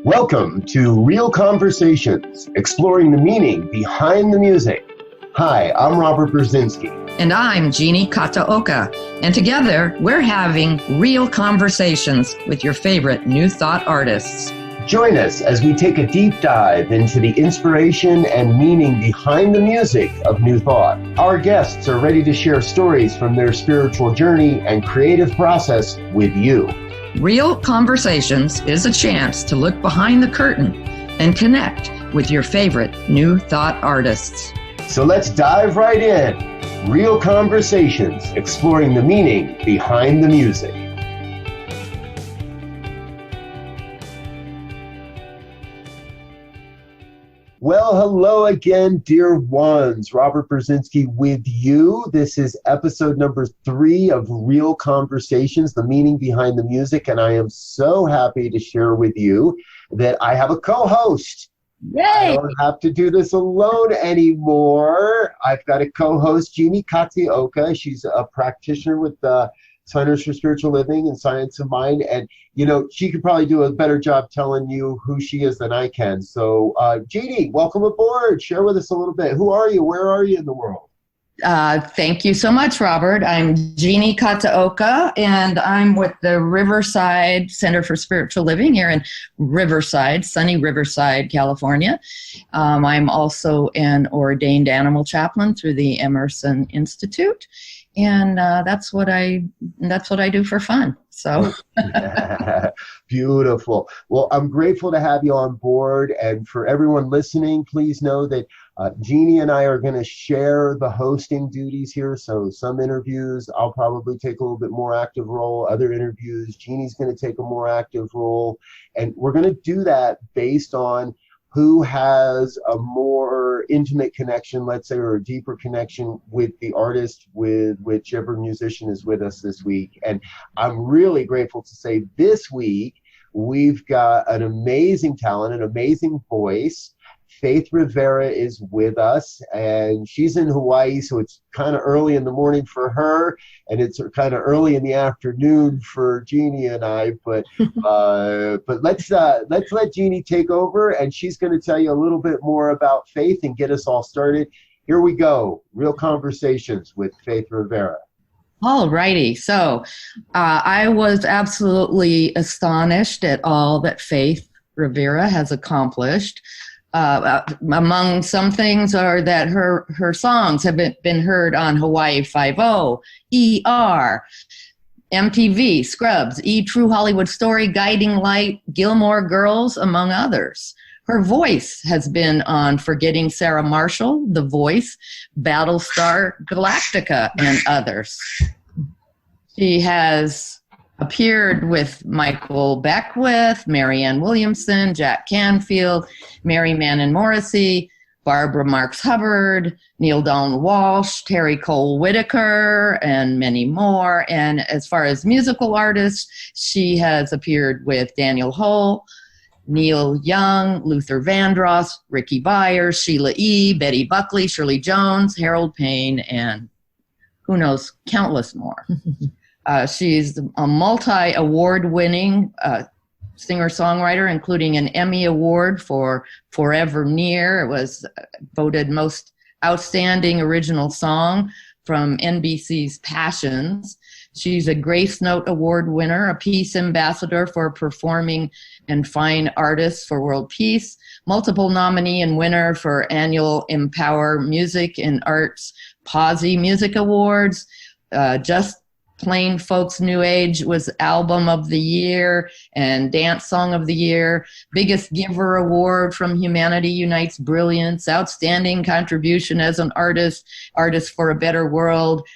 Welcome to Real Conversations, exploring the meaning behind the music. Hi, I'm Robert Brzezinski. And I'm Jeanne Kataoka. And together, we're having real conversations with your favorite New Thought artists. Join us as we take a deep dive into the inspiration and meaning behind the music of New Thought. Our guests are ready to share stories from their spiritual journey and creative process with you. Real Conversations is a chance to look behind the curtain and connect with your favorite New Thought artists. So let's dive right in. Real Conversations, exploring the meaning behind the music. Well, hello again, dear ones. Robert Brzezinski with you. This is episode number 3 of Real Conversations, the meaning behind the music. And I am so happy to share with you that I have a co-host. Yay! I don't have to do this alone anymore. I've got a co-host, Jeanne Kataoka. She's a practitioner with the Centers for Spiritual Living and Science of Mind. And, you know, she could probably do a better job telling you who she is than I can. So, Jeanne, welcome aboard. Share with us a little bit. Who are you? Where are you in the world? Thank you so much, Robert. I'm Jeanne Kataoka, and I'm with the Riverside Center for Spiritual Living here in Riverside, sunny Riverside, California. I'm also an ordained animal chaplain through the Emerson Institute. And that's what I do for fun. So beautiful. Well, I'm grateful to have you on board. And for everyone listening, please know that Jeanne and I are going to share the hosting duties here. So some interviews, I'll probably take a little bit more active role. Other interviews, Jeannie's going to take a more active role. And we're going to do that based on who has a more intimate connection, let's say, or a deeper connection with the artist, with whichever musician is with us this week. And I'm really grateful to say this week, we've got an amazing talent, an amazing voice. Faith Rivera is with us, and she's in Hawaii, so it's kind of early in the morning for her, and it's kind of early in the afternoon for Jeanne and I. But let's let Jeanne take over, and she's going to tell you a little bit more about Faith and get us all started. Here we go. Real Conversations with Faith Rivera. All righty. So I was absolutely astonished at all that Faith Rivera has accomplished. Among some things are that her songs have been heard on Hawaii Five-0, ER, MTV, Scrubs, True Hollywood Story, Guiding Light, Gilmore Girls, among others. Her voice has been on Forgetting Sarah Marshall, The Voice, Battlestar Galactica, and others. She has appeared with Michael Beckwith, Marianne Williamson, Jack Canfield, Mary Mann Morrissey, Barbara Marx Hubbard, Neil Donald Walsh, Terry Cole Whitaker, and many more. And as far as musical artists, she has appeared with Daniel Hull, Neil Young, Luther Vandross, Ricky Byers, Sheila E., Betty Buckley, Shirley Jones, Harold Payne, and who knows, countless more. She's a multi-award-winning singer-songwriter, including an Emmy Award for Forever Near. It was voted most outstanding original song from NBC's Passions. She's a Grace Note Award winner, a Peace Ambassador for Performing and Fine Artists for World Peace, multiple nominee and winner for annual Empower Music and Arts Posy Music Awards, Just Plain Folks New Age was Album of the Year and Dance Song of the Year, Biggest Giver Award from Humanity Unites Brilliance, Outstanding Contribution as an Artist, Artist for a Better World,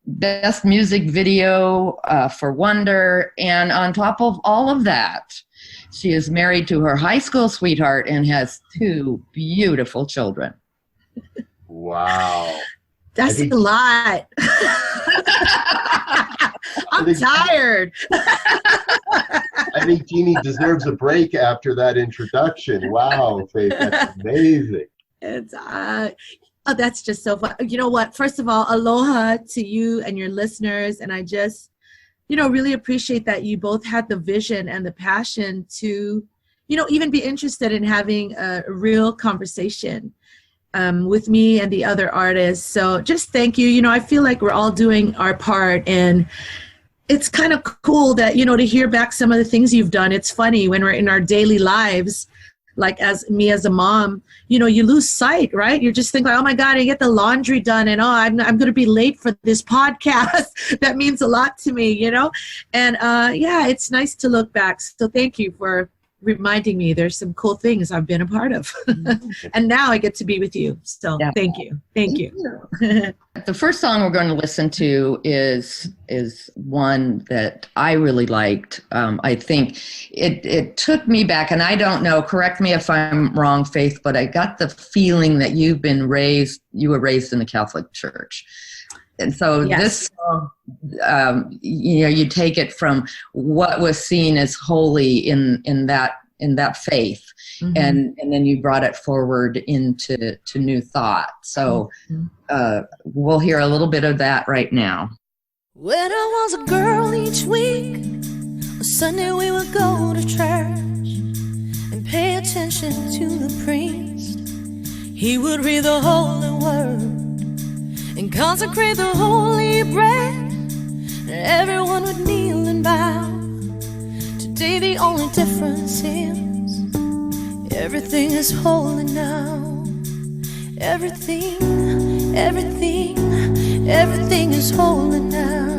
Best Music Video for Wonder, and on top of all of that, she is married to her high school sweetheart and has 2 beautiful children. Wow. That's a lot. I'm tired. I think Jeanne deserves a break after that introduction. Wow, Faith, that's amazing. It's that's just so fun. You know what? First of all, aloha to you and your listeners. And I just, really appreciate that you both had the vision and the passion to, even be interested in having a real conversation with me and the other artists. So just thank you. I feel like we're all doing our part, and it's kind of cool that, to hear back some of the things you've done. It's funny when we're in our daily lives, like as a mom, you lose sight, right? You just think like, oh my God, I get the laundry done, and I'm going to be late for this podcast. That means a lot to me, and it's nice to look back. So thank you for reminding me there's some cool things I've been a part of. And now I get to be with you. So Thank you. The first song we're going to listen to is one that I really liked. I think it took me back, and I don't know, correct me if I'm wrong, Faith, but I got the feeling that you were raised in the Catholic Church. And so This song, you take it from what was seen as holy in that faith, mm-hmm. and then you brought it forward into new thought. So we'll hear a little bit of that right now. When I was a girl, each week, on Sunday we would go to church and pay attention to the priest. He would read the holy word and consecrate the holy bread, and everyone would kneel and bow. Today the only difference is everything is holy now. Everything is holy now.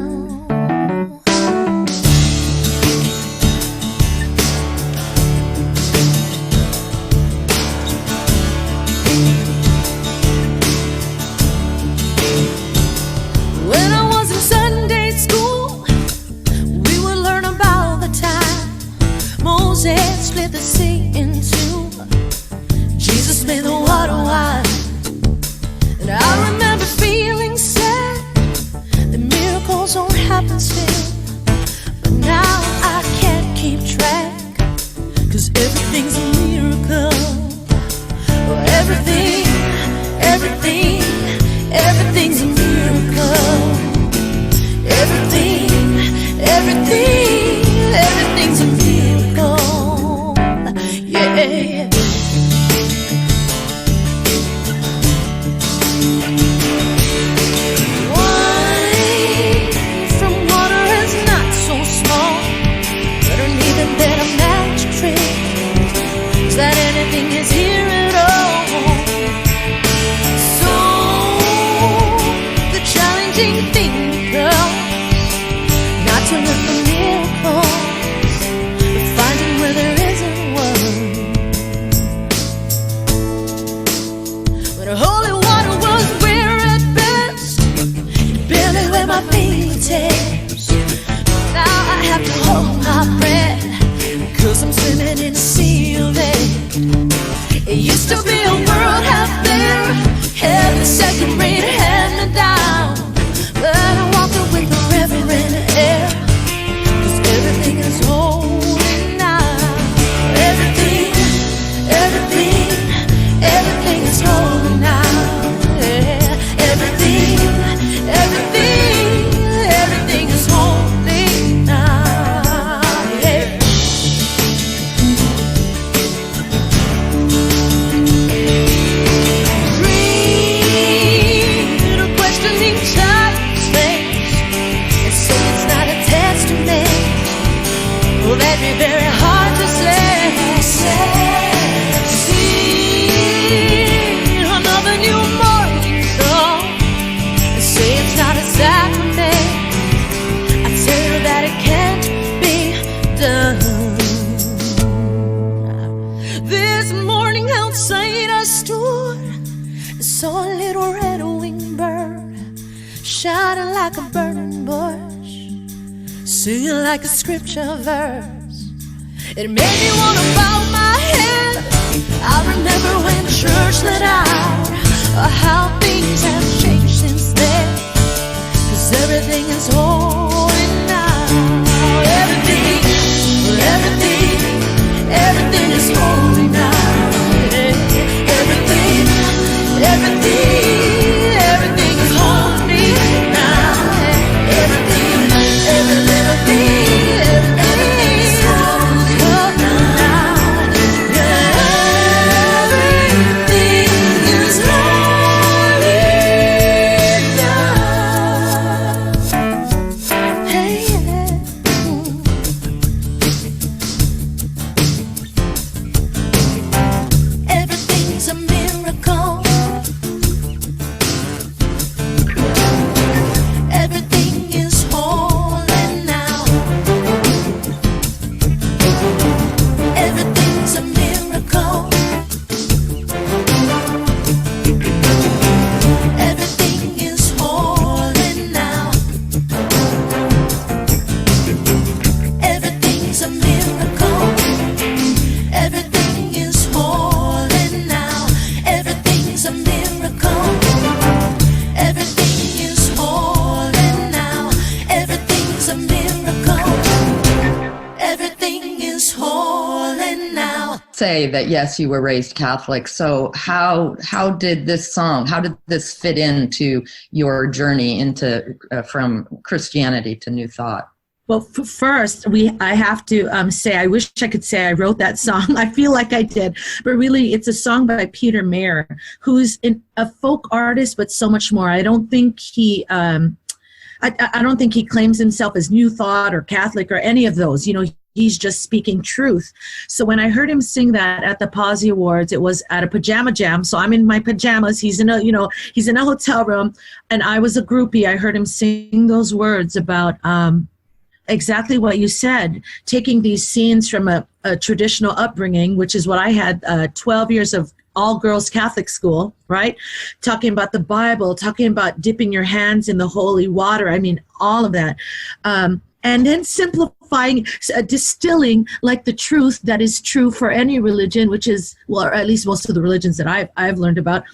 Split the sea in two. Jesus made the water wine. And I remember feeling sad that miracles don't happen still. But now I can't keep track, 'cause everything's a miracle. Oh, everything's a miracle. Everything's a miracle. Yeah. Wine from water is not so small, but I need a better magic trick. Is that anything is here at all? So the challenging thing becomes not to look for miracles, but finding where there isn't one. When holy water was rare at best, barely where my fingertips. Now I have to hold my breath, 'cause I'm swimming in a sea of it. It used to be a world out there, heaven second rate hand me down, but I walked it with the reverend air, 'cause everything is holy now. Everything is holy now. Yeah. Everything is holy now. Yeah. Read a questioning child's face and say it's not a testament. Well, that'd be very hard to say. See another new morning dawn and say it's not a sacrament. I tell you that it can't be done. This morning outside I stood and saw a little red-winged bird shining like a burning bush, singing like a scripture verse. It made me want to bow my head. I remember when church let out how things have changed since then, 'cause everything is holy now. Everything is holy now. Everything is holy now. Every little thing, everything is holy now. miracle. Everything is holy now. Everything's a miracle. Everything is holy now. Everything's a miracle. Everything is holy now. Say that yes, you were raised Catholic. So how did this fit into your journey into from Christianity to New Thought? Well, first, I have to say, I wish I could say I wrote that song. I feel like I did. But really, it's a song by Peter Mayer, who's a folk artist, but so much more. I don't think he claims himself as New Thought or Catholic or any of those. You know, he's just speaking truth. So when I heard him sing that at the Posy Awards, it was at a pajama jam. So I'm in my pajamas. He's in a hotel room, and I was a groupie. I heard him sing those words about exactly what you said, taking these scenes from a traditional upbringing, which is what I had, 12 years of all-girls Catholic school, right? Talking about the Bible, talking about dipping your hands in the holy water. I mean, all of that. And then simplifying, distilling like the truth that is true for any religion, which is, well, or at least most of the religions that I've learned about.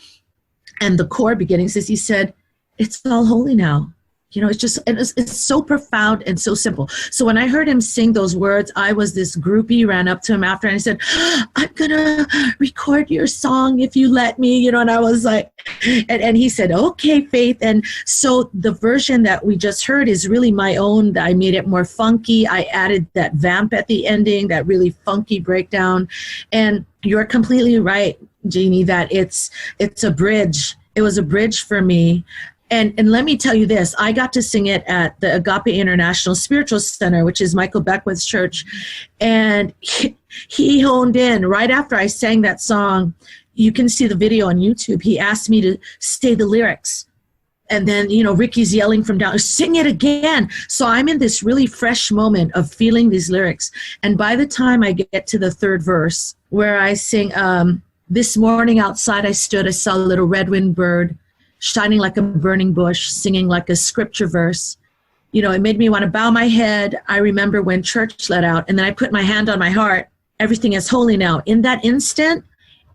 And the core beginnings is, he said, it's all holy now. You know, it's so profound and so simple. So when I heard him sing those words, I was this groupie, ran up to him after, and I said, I'm going to record your song if you let me, you know, and I was like, and he said, okay, Faith. And so the version that we just heard is really my own. I made it more funky. I added that vamp at the ending, that really funky breakdown. And you're completely right, Jeannie, that it's a bridge. It was a bridge for me. And let me tell you this, I got to sing it at the Agape International Spiritual Center, which is Michael Beckwith's church. And he honed in right after I sang that song. You can see the video on YouTube. He asked me to say the lyrics. And then, you know, Ricky's yelling from down, sing it again. So I'm in this really fresh moment of feeling these lyrics. And by the time I get to the third verse, where I sing, this morning outside I stood, I saw a little red-winged bird, shining like a burning bush, singing like a scripture verse. You know, it made me want to bow my head. I remember when church let out, and then I put my hand on my heart. Everything is holy now. In that instant,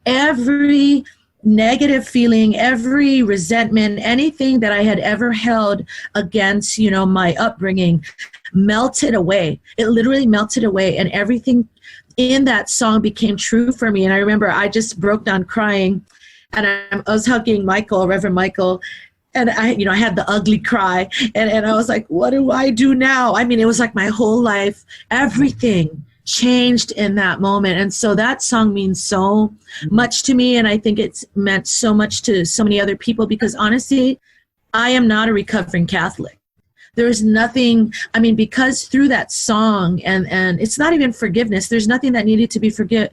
every negative feeling, every resentment, anything that I had ever held against, you know, my upbringing melted away. It literally melted away, and everything in that song became true for me. And I remember I just broke down crying. And I was hugging Michael, Reverend Michael, and I had the ugly cry. And I was like, what do I do now? I mean, it was like my whole life, everything changed in that moment. And so that song means so much to me. And I think it's meant so much to so many other people, because honestly, I am not a recovering Catholic. There's nothing, I mean, because through that song, and it's not even forgiveness, there's nothing that needed to be forgiven,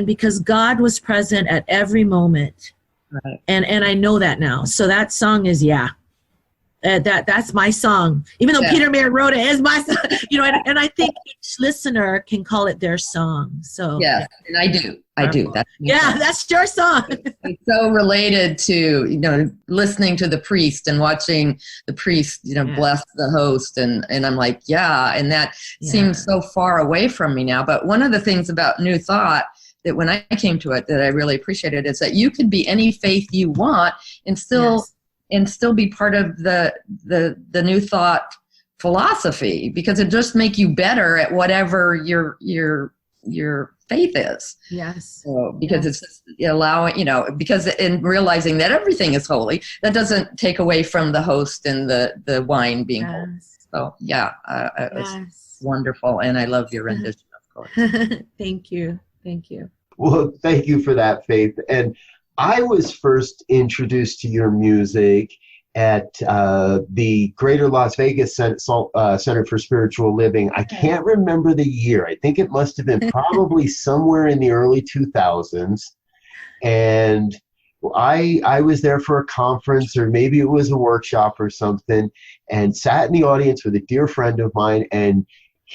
because God was present at every moment. Right. And I know that now. So that song is, that's my song. Even though Peter Mayer wrote it, it's my song. You know, and I think each listener can call it their song. So yes, and I do. That's your song. It's so related to, you know, listening to the priest and watching the priest, you know, bless the host, and I'm like, and that seems so far away from me now. But one of the things about New Thought that when I came to it that I really appreciated is that you could be any faith you want and still be part of the New Thought philosophy, because it just make you better at whatever your faith is. Yes. So, because it's just allowing, you know, because in realizing that everything is holy, that doesn't take away from the host and the wine being holy. So it was wonderful, and I love your rendition, of course. Thank you. Well, thank you for that, Faith. And I was first introduced to your music at the Greater Las Vegas Center for Spiritual Living. I can't remember the year. I think it must have been probably somewhere in the early 2000s. And I was there for a conference, or maybe it was a workshop or something, and sat in the audience with a dear friend of mine, and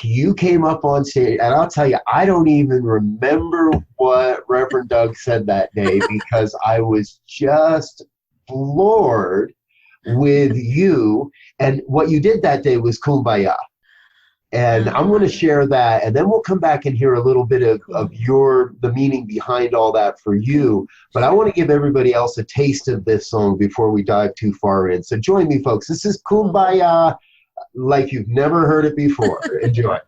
you came up on stage, and I'll tell you, I don't even remember what Reverend Doug said that day, because I was just floored with you. And what you did that day was Kumbaya. And I'm going to share that, and then we'll come back and hear a little bit of the meaning behind all that for you. But I want to give everybody else a taste of this song before we dive too far in. So join me, folks. This is Kumbaya, like you've never heard it before. Enjoy.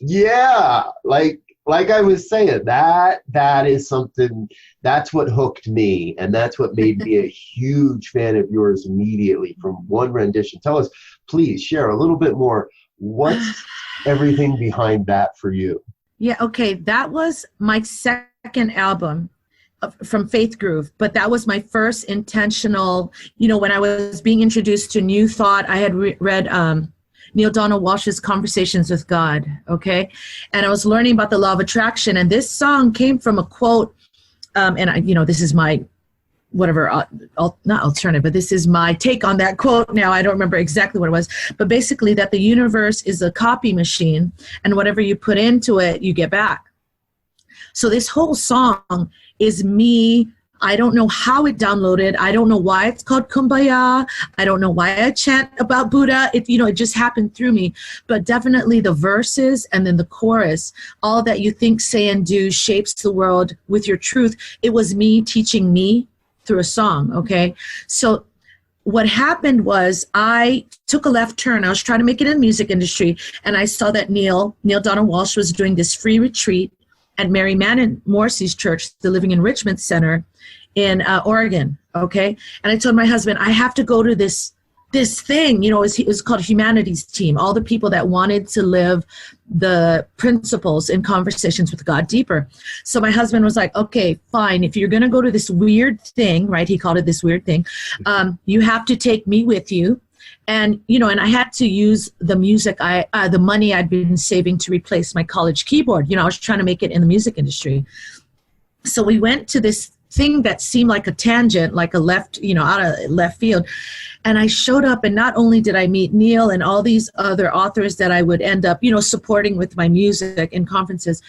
Yeah, like I was saying, that is something, that's what hooked me, and that's what made me a huge fan of yours immediately from one rendition. Tell us, please share a little bit more. What's everything behind that for you? Yeah, okay. That was my second album from Faith Groove, but that was my first intentional, when I was being introduced to New Thought, I had read Neil Donald Walsh's Conversations with God, okay? And I was learning about the law of attraction, and this song came from a quote, this is my whatever, not alternative, but this is my take on that quote now. I don't remember exactly what it was, but basically that the universe is a copy machine, and whatever you put into it, you get back. So this whole song is me. I don't know how it downloaded. I don't know why it's called Kumbaya. I don't know why I chant about Buddha. It just happened through me. But definitely the verses and then the chorus, all that you think, say, and do shapes the world with your truth. It was me teaching me through a song, okay? So what happened was I took a left turn. I was trying to make it in the music industry, and I saw that Neil Donald Walsh was doing this free retreat at Mary Mann Morrissey's church, the Living Enrichment Center in Oregon, okay? And I told my husband, I have to go to this thing, it was called Humanities Team, all the people that wanted to live the principles in Conversations with God deeper. So my husband was like, okay, fine. If you're going to go to this weird thing, right? He called it this weird thing. You have to take me with you. And, and I had to use the music, the money I'd been saving to replace my college keyboard. I was trying to make it in the music industry. So we went to this thing that seemed like a tangent, like a left, out of left field. And I showed up, and not only did I meet Neil and all these other authors that I would end up, supporting with my music in conferences,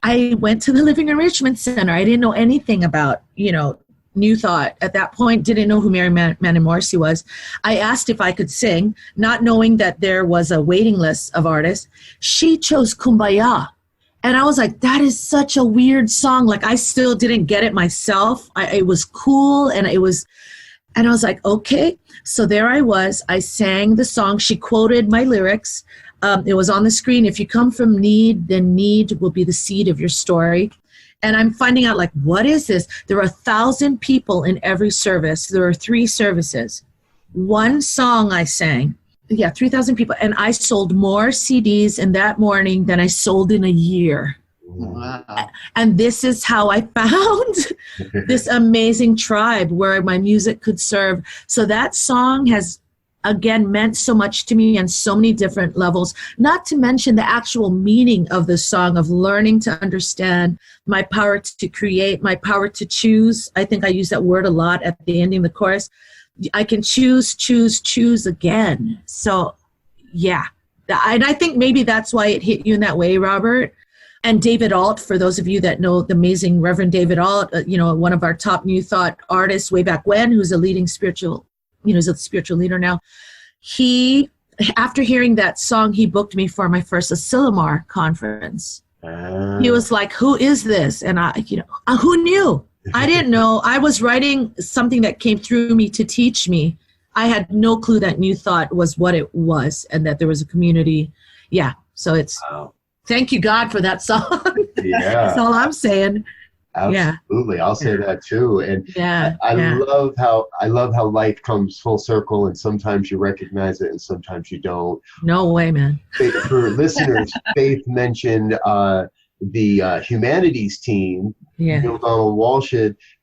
I went to the Living Enrichment Center. I didn't know anything about, New Thought. At that point, didn't know who Mary Mann Morrissey was. I asked if I could sing, not knowing that there was a waiting list of artists. She chose Kumbaya. And I was like, that is such a weird song. Like, I still didn't get it myself. It was cool, and I was like, okay. So there I was. I sang the song. She quoted my lyrics. It was on the screen. If you come from need, then need will be the seed of your story. And I'm finding out, like, what is this? There are 1,000 people in every service. There are 3 services. One song I sang. Yeah, 3,000 people. And I sold more CDs in that morning than I sold in a year. Wow. And this is how I found this amazing tribe where my music could serve. So that song has, again, meant so much to me on so many different levels, not to mention the actual meaning of the song, of learning to understand my power to create, my power to choose. I think I use that word a lot at the ending of the chorus. I can choose again. So, yeah. And I think maybe that's why it hit you in that way, Robert. And David Alt, for those of you that know the amazing Reverend David Alt, one of our top New Thought artists way back when, who's a leading spiritual, he's a spiritual leader now. He, after hearing that song, he booked me for my first Asilomar conference. He was like, who is this? And I, who knew? I didn't know. I was writing something that came through me to teach me. I had no clue that New Thought was what it was and that there was a community. Yeah. So it's, thank you, God, for that song. Yeah. That's all I'm saying. Absolutely. Yeah. I'll say that too. And I love how life comes full circle, and sometimes you recognize it and sometimes you don't. No way, man. For listeners, Faith mentioned the Humanities Team, Neil Donald Walsh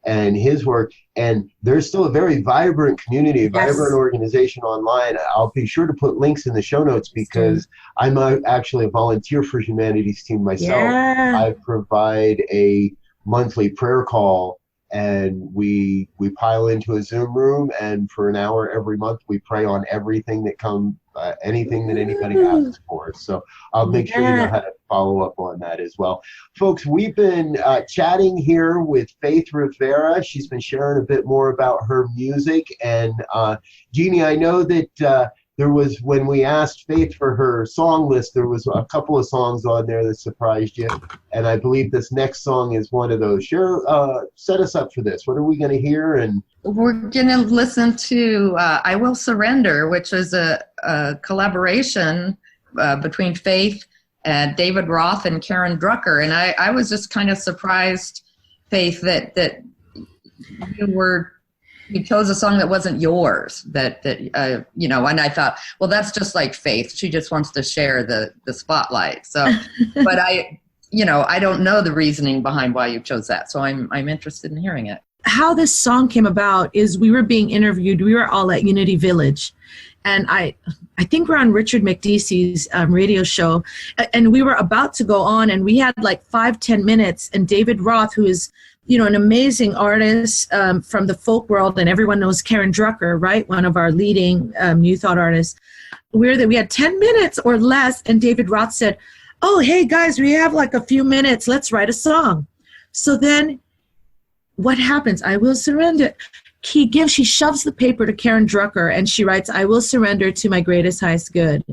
and his work, and there's still a very vibrant community, vibrant organization online. I'll be sure to put links in the show notes because I'm actually a volunteer for Humanities Team myself. I provide a monthly prayer call, and we pile into a Zoom room, and for an hour every month we pray on everything that anything that anybody asks for. So I'll make sure you know how to follow up on that as well. Folks, we've been chatting here with Faith Rivera. She's been sharing a bit more about her music. And Jeannie, I know that there was, when we asked Faith for her song list, there was a couple of songs on there that surprised you. And I believe this next song is one of those. Set us up for this. What are we going to hear? And we're going to listen to I Will Surrender, which is a collaboration between Faith and David Roth and Karen Drucker. And I was just kind of surprised, Faith, that you chose a song that wasn't yours, and I thought, well, that's just like Faith. She just wants to share the spotlight. So, but I don't know the reasoning behind why you chose that. So I'm interested in hearing it. How this song came about is we were being interviewed. We were all at Unity Village. And I think we're on Richard McDeese's radio show. And we were about to go on, and we had like 5-10 minutes. And David Roth, who is, an amazing artist from the folk world, and everyone knows Karen Drucker, right? One of our leading New Thought artists. We had 10 minutes or less, and David Roth said, "Oh, hey guys, we have like a few minutes. Let's write a song." So then what happens? I will surrender. She shoves the paper to Karen Drucker, and she writes, "I will surrender to my greatest, highest good."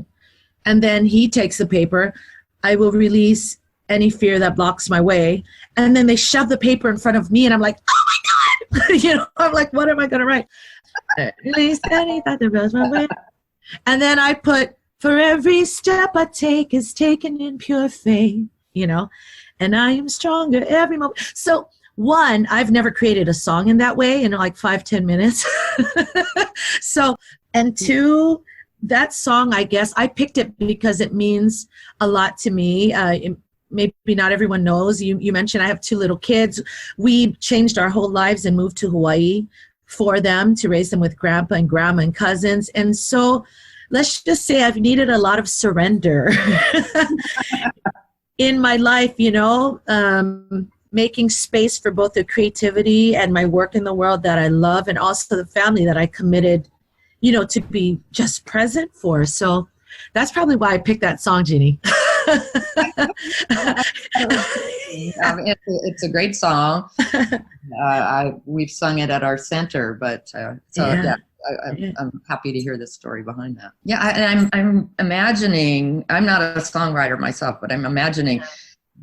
And then he takes the paper, "I will release any fear that blocks my way." And then they shove the paper in front of me, and I'm like, "Oh my God!" I'm like, "What am I going to write?" Release any thought that blocks my way. And then I put, "For every step I take is taken in pure faith, and I am stronger every moment." So, one, I've never created a song in that way in like 5-10 minutes. So, and two, that song, I guess, I picked it because it means a lot to me. Maybe not everyone knows. You mentioned I have 2 little kids. We changed our whole lives and moved to Hawaii for them, to raise them with grandpa and grandma and cousins. And so let's just say I've needed a lot of surrender in my life, making space for both the creativity and my work in the world that I love, and also the family that I committed, to be just present for. So that's probably why I picked that song, Jeannie. It's a great song. We've sung it at our center, but I'm happy to hear the story behind that. Yeah, I'm imagining, I'm not a songwriter myself, but I'm imagining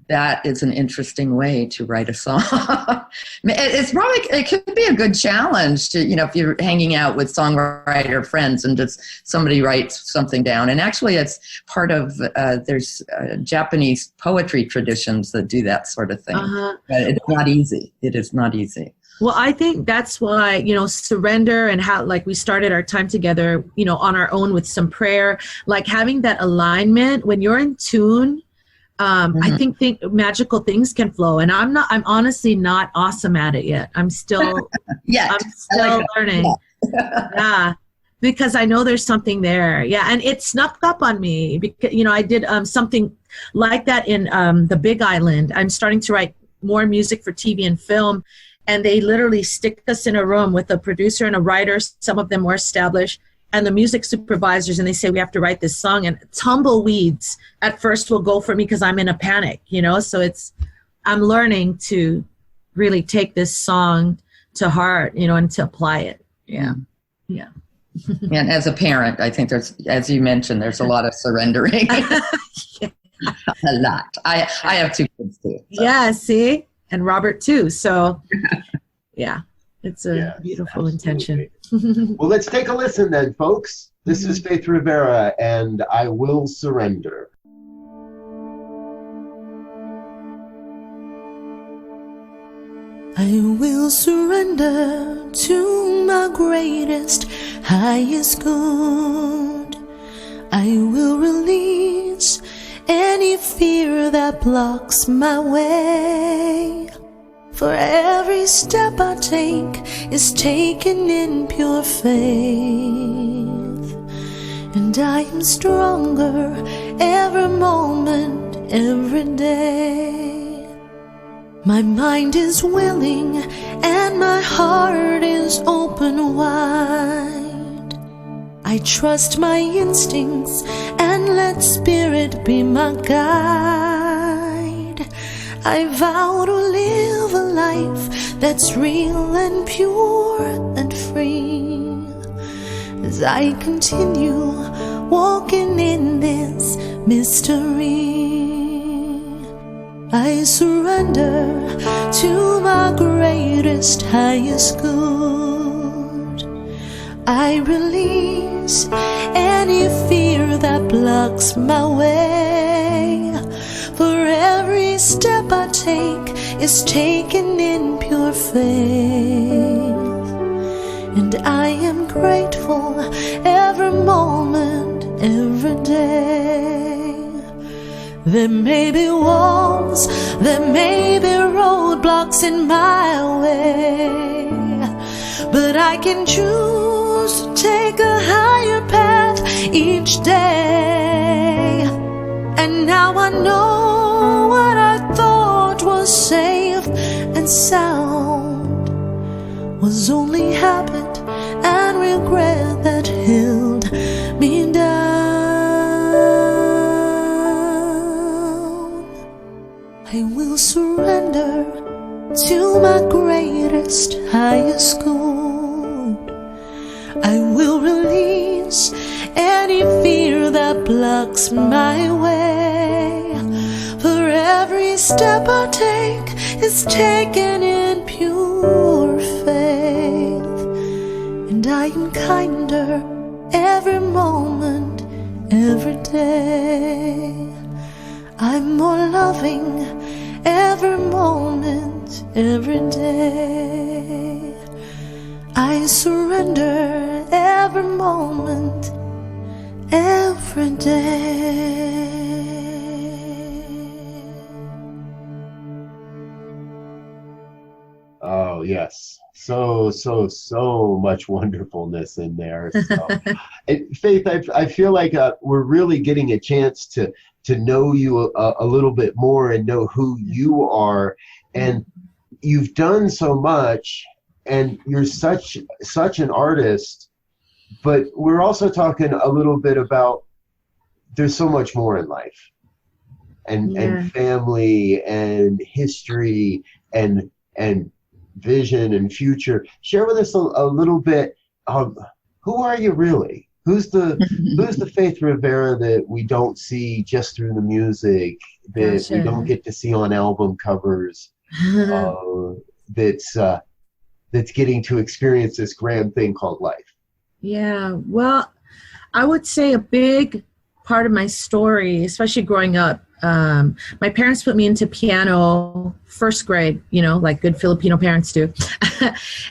that is an interesting way to write a song. It could be a good challenge to, if you're hanging out with songwriter friends and just somebody writes something down. And actually it's part of, there's Japanese poetry traditions that do that sort of thing. But it's not easy. It is not easy. Well, I think that's why, surrender, and how, like, we started our time together, on our own with some prayer, like having that alignment when you're in tune. I think magical things can flow, and I'm honestly not awesome at it yet. I'm still, learning. Yeah, because I know there's something there. Yeah, and it snuck up on me because, I did something like that in the Big Island. I'm starting to write more music for TV and film, and they literally stick us in a room with a producer and a writer, some of them more established, and the music supervisors, and they say, we have to write this song. And tumbleweeds at first will go for me because I'm in a panic, so I'm learning to really take this song to heart, and to apply it. Yeah. Yeah. And as a parent, I think there's, as you mentioned, there's a lot of surrendering. Yeah. A lot. I have 2 kids too. So. Yeah, see? And Robert too. So yeah, it's a beautiful intention. Well, let's take a listen then, folks. This is Faith Rivera and "I Will Surrender." I will surrender to my greatest, highest good. I will release any fear that blocks my way. For every step I take is taken in pure faith, and I am stronger every moment, every day. My mind is willing and my heart is open wide. I trust my instincts and let spirit be my guide. I vow to live a life that's real and pure and free, as I continue walking in this mystery. I surrender to my greatest, highest good. I release any fear that blocks my way. For every step I take is taken in pure faith, and I am grateful every moment, every day. There may be walls, there may be roadblocks in my way, but I can choose to take a higher path each day. And now I know what I thought was safe and sound was only habit and regret that held me down. I will surrender to my greatest, highest good. I will release any fear that blocks my way. For every step I take is taken in pure faith, and I am kinder every moment, every day. I'm more loving every moment, every day. I surrender every moment, every day. Oh, yes. So much wonderfulness in there. So, Faith, I feel like we're really getting a chance to know you a little bit more and know who you are. And you've done so much, and you're such an artist. But we're also talking a little bit about there's so much more in life, and family and history and vision and future. Share with us a little bit of who are you really? Who's the Faith Rivera that we don't see just through the music, that we don't get to see on album covers, that's getting to experience this grand thing called life? Yeah, well, I would say a big part of my story, especially growing up, my parents put me into piano first grade, like good Filipino parents do.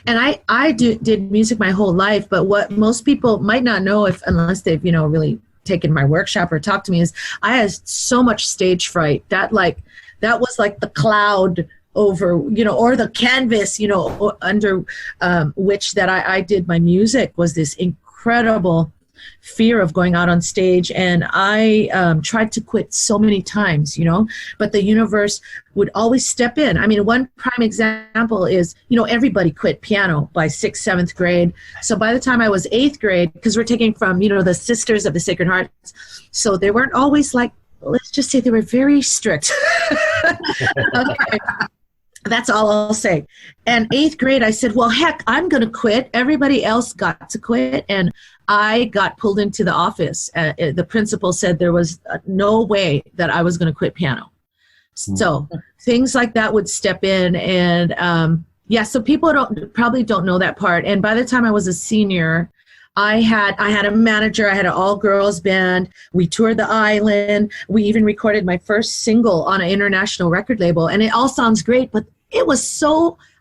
And I did music my whole life, but what most people might not know, unless they've, really taken my workshop or talked to me, is I had so much stage fright that was like the cloud over, or the canvas, under which that I did my music, was this incredible fear of going out on stage. And I tried to quit so many times, but the universe would always step in. I mean, one prime example is, everybody quit piano by 6th, 7th grade. So by the time I was 8th grade, because we're taking from, the Sisters of the Sacred Heart, so they weren't always like, let's just say they were very strict. Okay. That's all I'll say. And 8th grade, I said, well, heck, I'm going to quit. Everybody else got to quit. And I got pulled into the office. The principal said there was no way that I was going to quit piano. So things like that would step in. And so people probably don't know that part. And by the time I was a senior, I had a manager. I had an all-girls band. We toured the island. We even recorded my first single on an international record label. And it all sounds great, but it was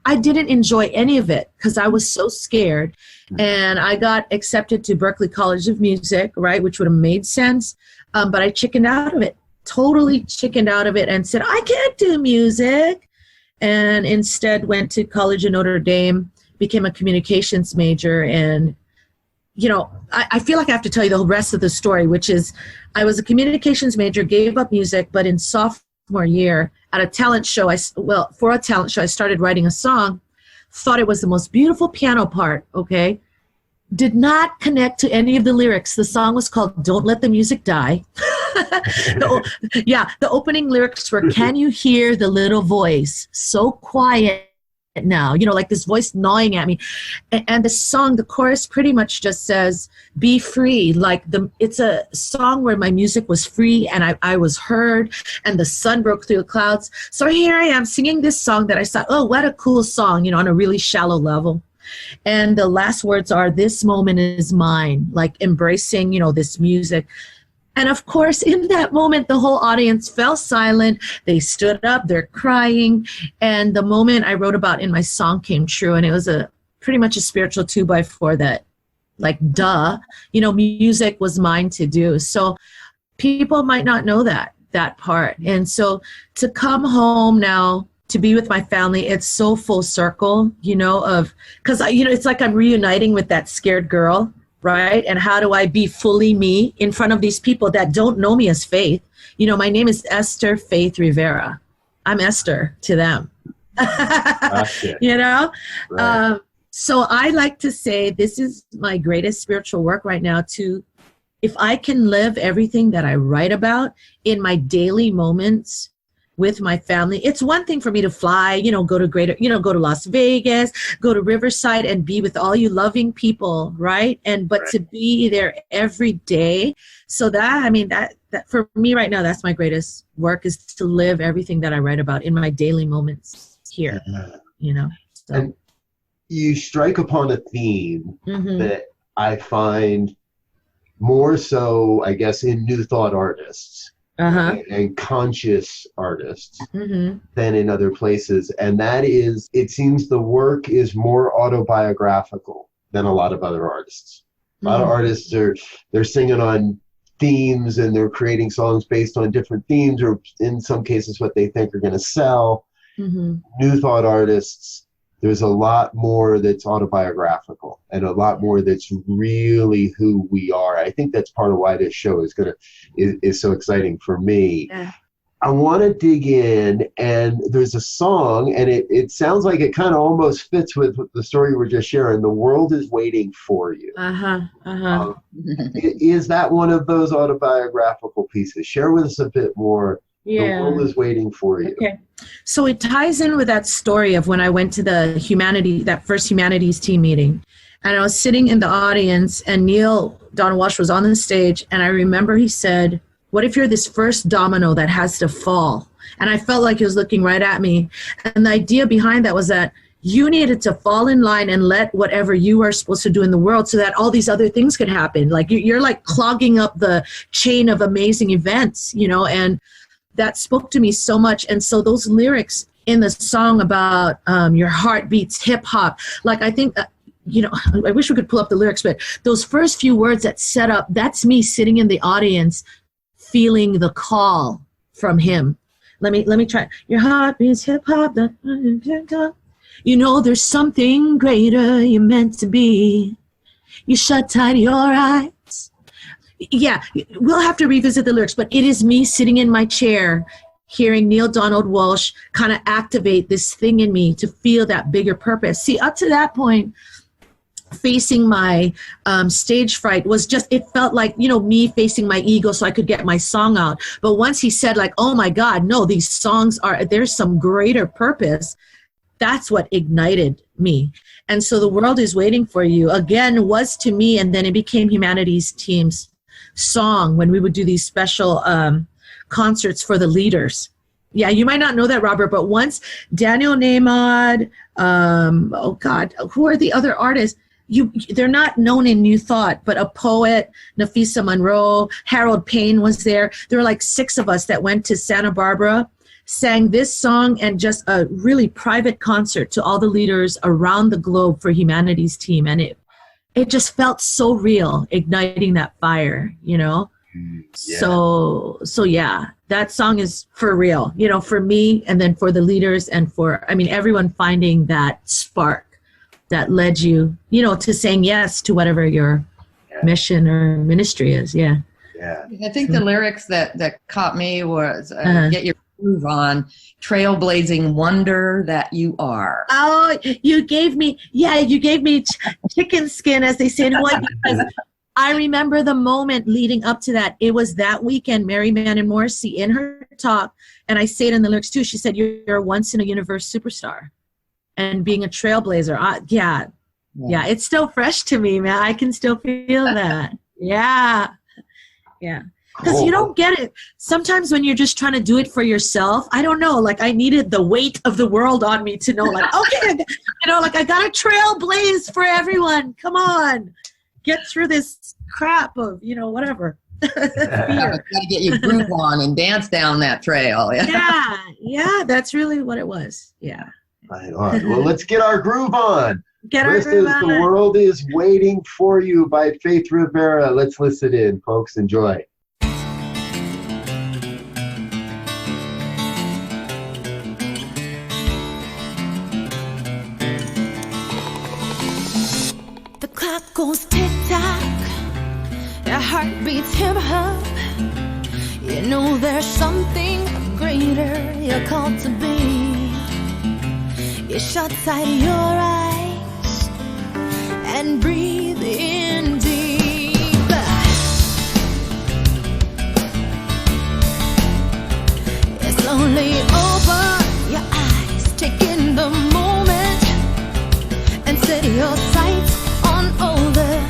I didn't enjoy any of it because I was so scared. And I got accepted to Berklee College of Music, right, which would have made sense. But I chickened out of it, totally chickened out of it, and said, I can't do music. And instead went to College of Notre Dame, became a communications major. And I feel like I have to tell you the rest of the story, which is I was a communications major, gave up music, but in sophomore year at a talent show, for a talent show, I started writing a song, thought it was the most beautiful piano part, okay? Did not connect to any of the lyrics. The song was called Don't Let the Music Die. The opening lyrics were, can you hear the little voice so quiet now, like this voice gnawing at me. And the song, the chorus pretty much just says, be free. It's a song where my music was free and I was heard and the sun broke through the clouds. So here I am singing this song that I thought, oh, what a cool song, on a really shallow level. And the last words are, this moment is mine, like embracing, this music. And of course, in that moment, the whole audience fell silent. They stood up, they're crying. And the moment I wrote about in my song came true. And it was pretty much a spiritual 2x4 that, music was mine to do. So people might not know that. that part. And so to come home now, to be with my family, it's so full circle, because, it's like I'm reuniting with that scared girl, right? And how do I be fully me in front of these people that don't know me as Faith? My name is Esther Faith Rivera. I'm Esther to them. Right. So I like to say this is my greatest spiritual work right now, if I can live everything that I write about in my daily moments with my family. It's one thing for me to fly, go to go to Las Vegas, go to Riverside and be with all you loving people, right? But to be there every day. So that for me right now, that's my greatest work, is to live everything that I write about in my daily moments here, So. And you strike upon a theme that I find more so, I guess, in New Thought artists. And conscious artists than in other places. And that is, it seems the work is more autobiographical than a lot of other artists. A lot of artists they're singing on themes and they're creating songs based on different themes, or in some cases what they think are going to sell. New Thought artists, there's a lot more that's autobiographical and a lot more that's really who we are. I think that's part of why this show is so exciting for me. Yeah. I want to dig in, and there's a song, and it sounds like it kind of almost fits with the story you were just sharing. The World is Waiting for You. Is that one of those autobiographical pieces? Share with us a bit more. Yeah. The world is waiting for you. Okay. So it ties in with that story of when I went to that first humanities team meeting, and I was sitting in the audience, and Neil Donald Walsh was on the stage, and I remember he said, "What if you're this first domino that has to fall?" And I felt like he was looking right at me. And the idea behind that was that you needed to fall in line and let whatever you are supposed to do in the world so that all these other things could happen. Like you're like clogging up the chain of amazing events, and that spoke to me so much. And so those lyrics in the song about your heart beats hip hop, like I think, I wish we could pull up the lyrics, but those first few words that set up, that's me sitting in the audience feeling the call from him. Let me try. Your heart beats hip hop. There's something greater you're meant to be. You shut tight your eyes. Yeah, we'll have to revisit the lyrics, but it is me sitting in my chair hearing Neil Donald Walsh kind of activate this thing in me to feel that bigger purpose. See, up to that point, facing my stage fright was just, it felt like, me facing my ego so I could get my song out. But once he said like, oh my God, no, these songs there's some greater purpose, that's what ignited me. And so The World is Waiting for You, again, was to me, and then it became Humanities Team's song when we would do these special concerts for the leaders. Yeah, you might not know that, Robert, but once Daniel Nahmad, who are the other artists? They're not known in New Thought, but a poet, Nafisa Monroe, Harold Payne was there. There were like 6 of us that went to Santa Barbara, sang this song, and just a really private concert to all the leaders around the globe for Humanities Team. And it just felt so real, igniting that fire, Yeah. So yeah, that song is for real, for me, and then for the leaders, and for, everyone finding that spark that led you, to saying yes to whatever your mission or ministry is. Yeah. Yeah. I think the lyrics that caught me was get your groove on, trailblazing wonder that you are. Oh, you gave me chicken skin, as they say in Hawaii, because I remember the moment leading up to that. It was that weekend, Mary Mann Morrissey in her talk, and I say it in the lyrics too, she said, you're a once in a universe superstar. And being a trailblazer, yeah, it's still fresh to me, man. I can still feel that. Yeah. Because you don't get it. Sometimes when you're just trying to do it for yourself, I don't know, like I needed the weight of the world on me to know, like, okay, I got to trailblaze for everyone. Come on. Get through this crap of, whatever. Gotta get your groove on and dance down that trail. Yeah, that's really what it was. Yeah. Right on. Well, let's get our groove on. This is The World is Waiting for You by Faith Rivera. Let's listen in, folks. Enjoy. goes tick-tock, your heart beats hip-hop. You know there's something greater you're called to be. You shut tight your eyes and breathe in deep. You slowly open your eyes, take in the moment, and set your sights on all the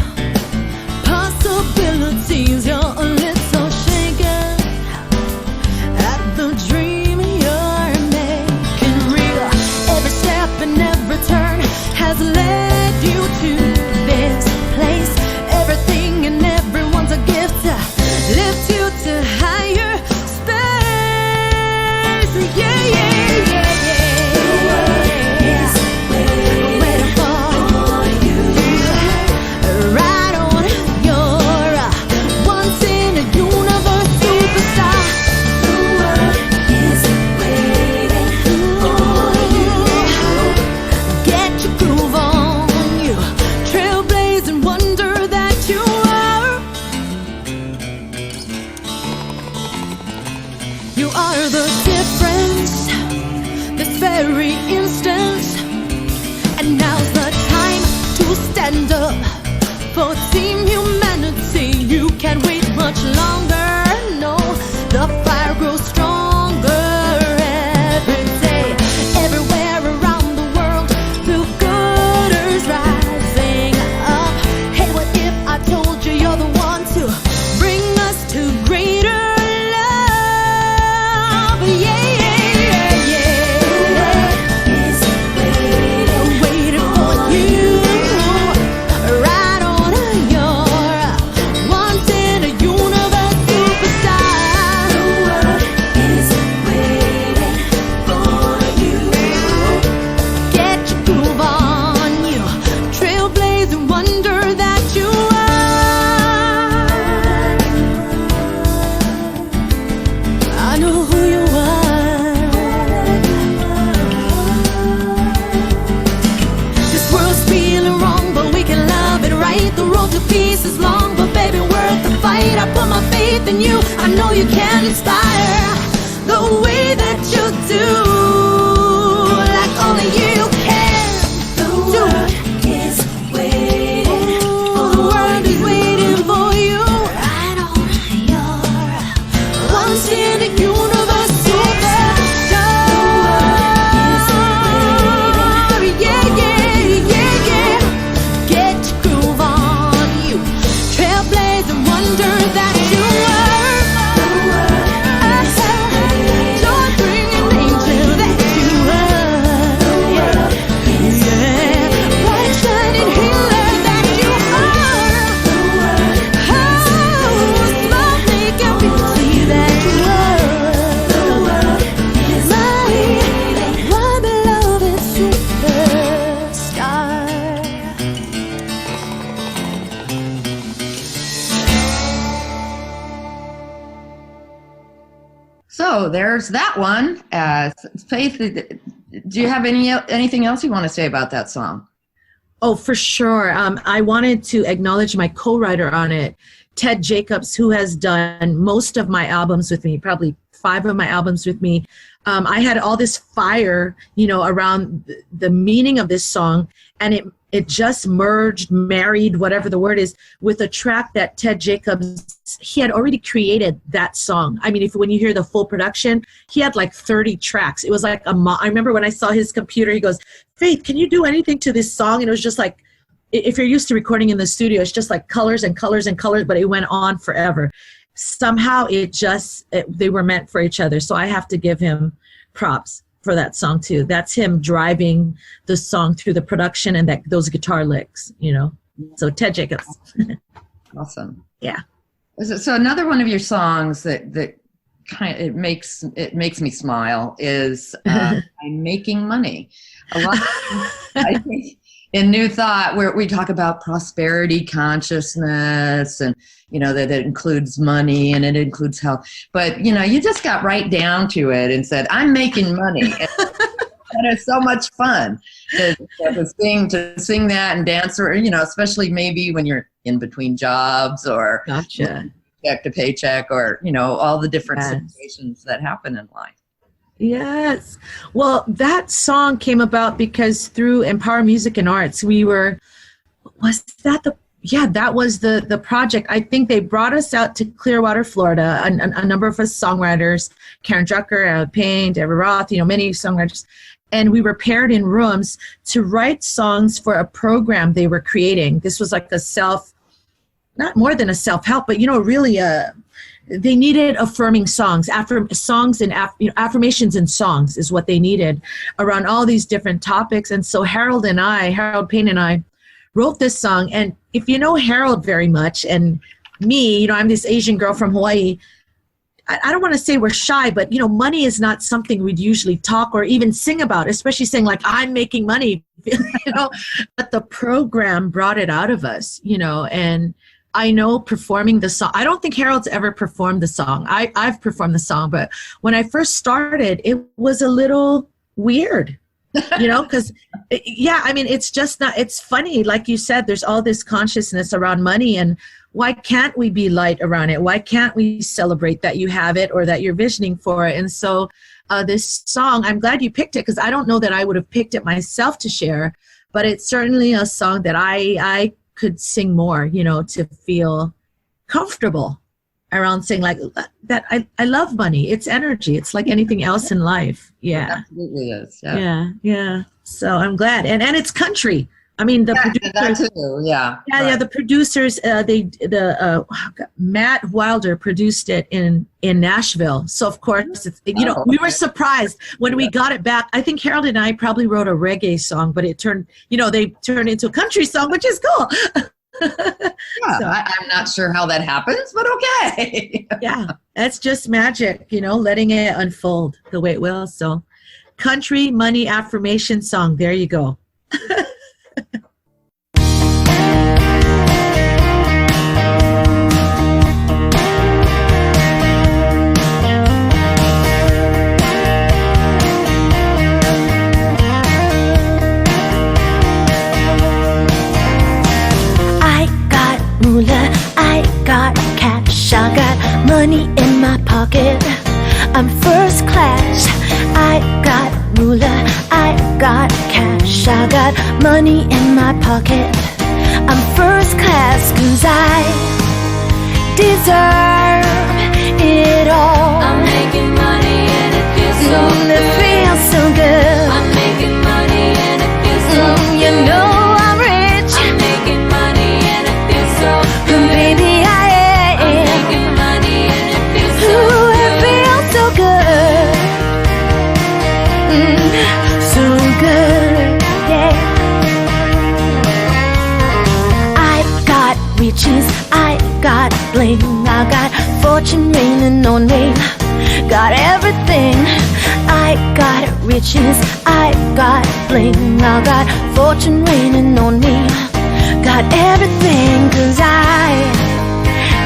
possibilities. You're a little shaken at the dream you're making real. Every step and every turn has led you to this place. Everything and everyone's a gift to lift you to higher space. Yeah, yeah, yeah, yeah. The world is waiting for you. Right on, you're once in a universe superstar. The world is waiting for you. Get your groove on, you trailblazing wonder that you are. You are the difference this very instant, and now's the time to stand up for Team Humanity. You can't wait much longer. No, the fire grows stronger every day. Everywhere around the world, the good is rising up. Hey, what if I told you you're the one to bring us to greater love? Yeah, yeah, yeah, yeah. Is waiting for you. Right on, you're once in a universe superstar. The world is waiting for you. Get your groove on, you trailblazing wonder that you are. I know who you are. This world's feeling wrong, but we can love it right. The road to peace is long, but baby, worth the fight. I put my faith in you. I know you can inspire the way that you do, like only you can. The world is waiting. The world is waiting for you. Right on, you're once in a universe superstar. Yeah, yeah, yeah, yeah. Get your groove on, you trailblazing wonder that you are. Joy bringing angel that you are. Yeah, bright shining healer that you are. Oh, smile making beauty that you are. My beloved superstar. So there's that one. Faith, do you have anything else you want to say about that song? Oh, for sure. I wanted to acknowledge my co-writer on it, Ted Jacobs, who has done most of my albums with me, probably 5 of my albums with me. I had all this fire, around the meaning of this song, and it just married, whatever the word is, with a track that Ted Jacobs, he had already created that song. I mean, when you hear the full production, he had like 30 tracks. It was like I remember when I saw his computer, he goes, Faith, can you do anything to this song? And it was just like, if you're used to recording in the studio, it's just like colors and colors and colors, but it went on forever. Somehow they were meant for each other. So I have to give him props for that song too. That's him driving the song through the production and those guitar licks, So Ted Jacobs. Awesome. Yeah. So another one of your songs that kind of, it makes me smile is I'm Making Money. A lot I think in New Thought, where we talk about prosperity consciousness and that it includes money and it includes health, but you just got right down to it and said, I'm making money. And it's so much fun to sing that and dance, or, especially maybe when you're in between jobs or Gotcha. Check to paycheck, or, all the different situations that happen in life. Yes. Well, that song came about because through Empower Music and Arts, that was the project. I think they brought us out to Clearwater, Florida, a number of us songwriters, Karen Drucker, Payne, Deborah Roth, many songwriters. And we were paired in rooms to write songs for a program they were creating. This was like not more than a self-help, but, really they needed affirming songs, affirmations and songs is what they needed around all these different topics. And so Harold Payne and I wrote this song. And if you know Harold very much, and me, I'm this Asian girl from Hawaii, I don't want to say we're shy, but, money is not something we'd usually talk or even sing about, especially saying like, I'm making money, but the program brought it out of us, and I know performing the song, I don't think Harold's ever performed the song. I've performed the song, but when I first started, it was a little weird, because, it's just not, it's funny. Like you said, there's all this consciousness around money, and why can't we be light around it? Why can't we celebrate that you have it or that you're visioning for it? And so this song, I'm glad you picked it, because I don't know that I would have picked it myself to share, but it's certainly a song that I could sing more, to feel comfortable around saying like that. I love money. It's energy. It's like anything else in life. Yeah. It absolutely is. Yeah. So I'm glad. And it's country. I mean, the producers, that too. Yeah. The producers, Matt Wilder produced it in Nashville. So of course, it's, we were surprised when we got it back. I think Harold and I probably wrote a reggae song, but it turned, they turned into a country song, which is cool. So, I'm not sure how that happens, but okay. Yeah, that's just magic, letting it unfold the way it will. So, country money affirmation song. There you go. I got cash, I got money in my pocket. I'm first class. I got moolah, I got cash, I got money in my pocket. I'm first class 'cause I deserve it all. I'm making money and it feels so good. It feels so good. I'm making money and it feels so good. You know I'm rich. I'm making money and it feels so good. Baby, I am. I'm making money and it feels so Ooh, good. it feels so good. So good, yeah. I got riches, I got bling, I got fortune raining on me. Got everything. I got riches, I got bling, I got fortune raining on me. Got everything 'cause I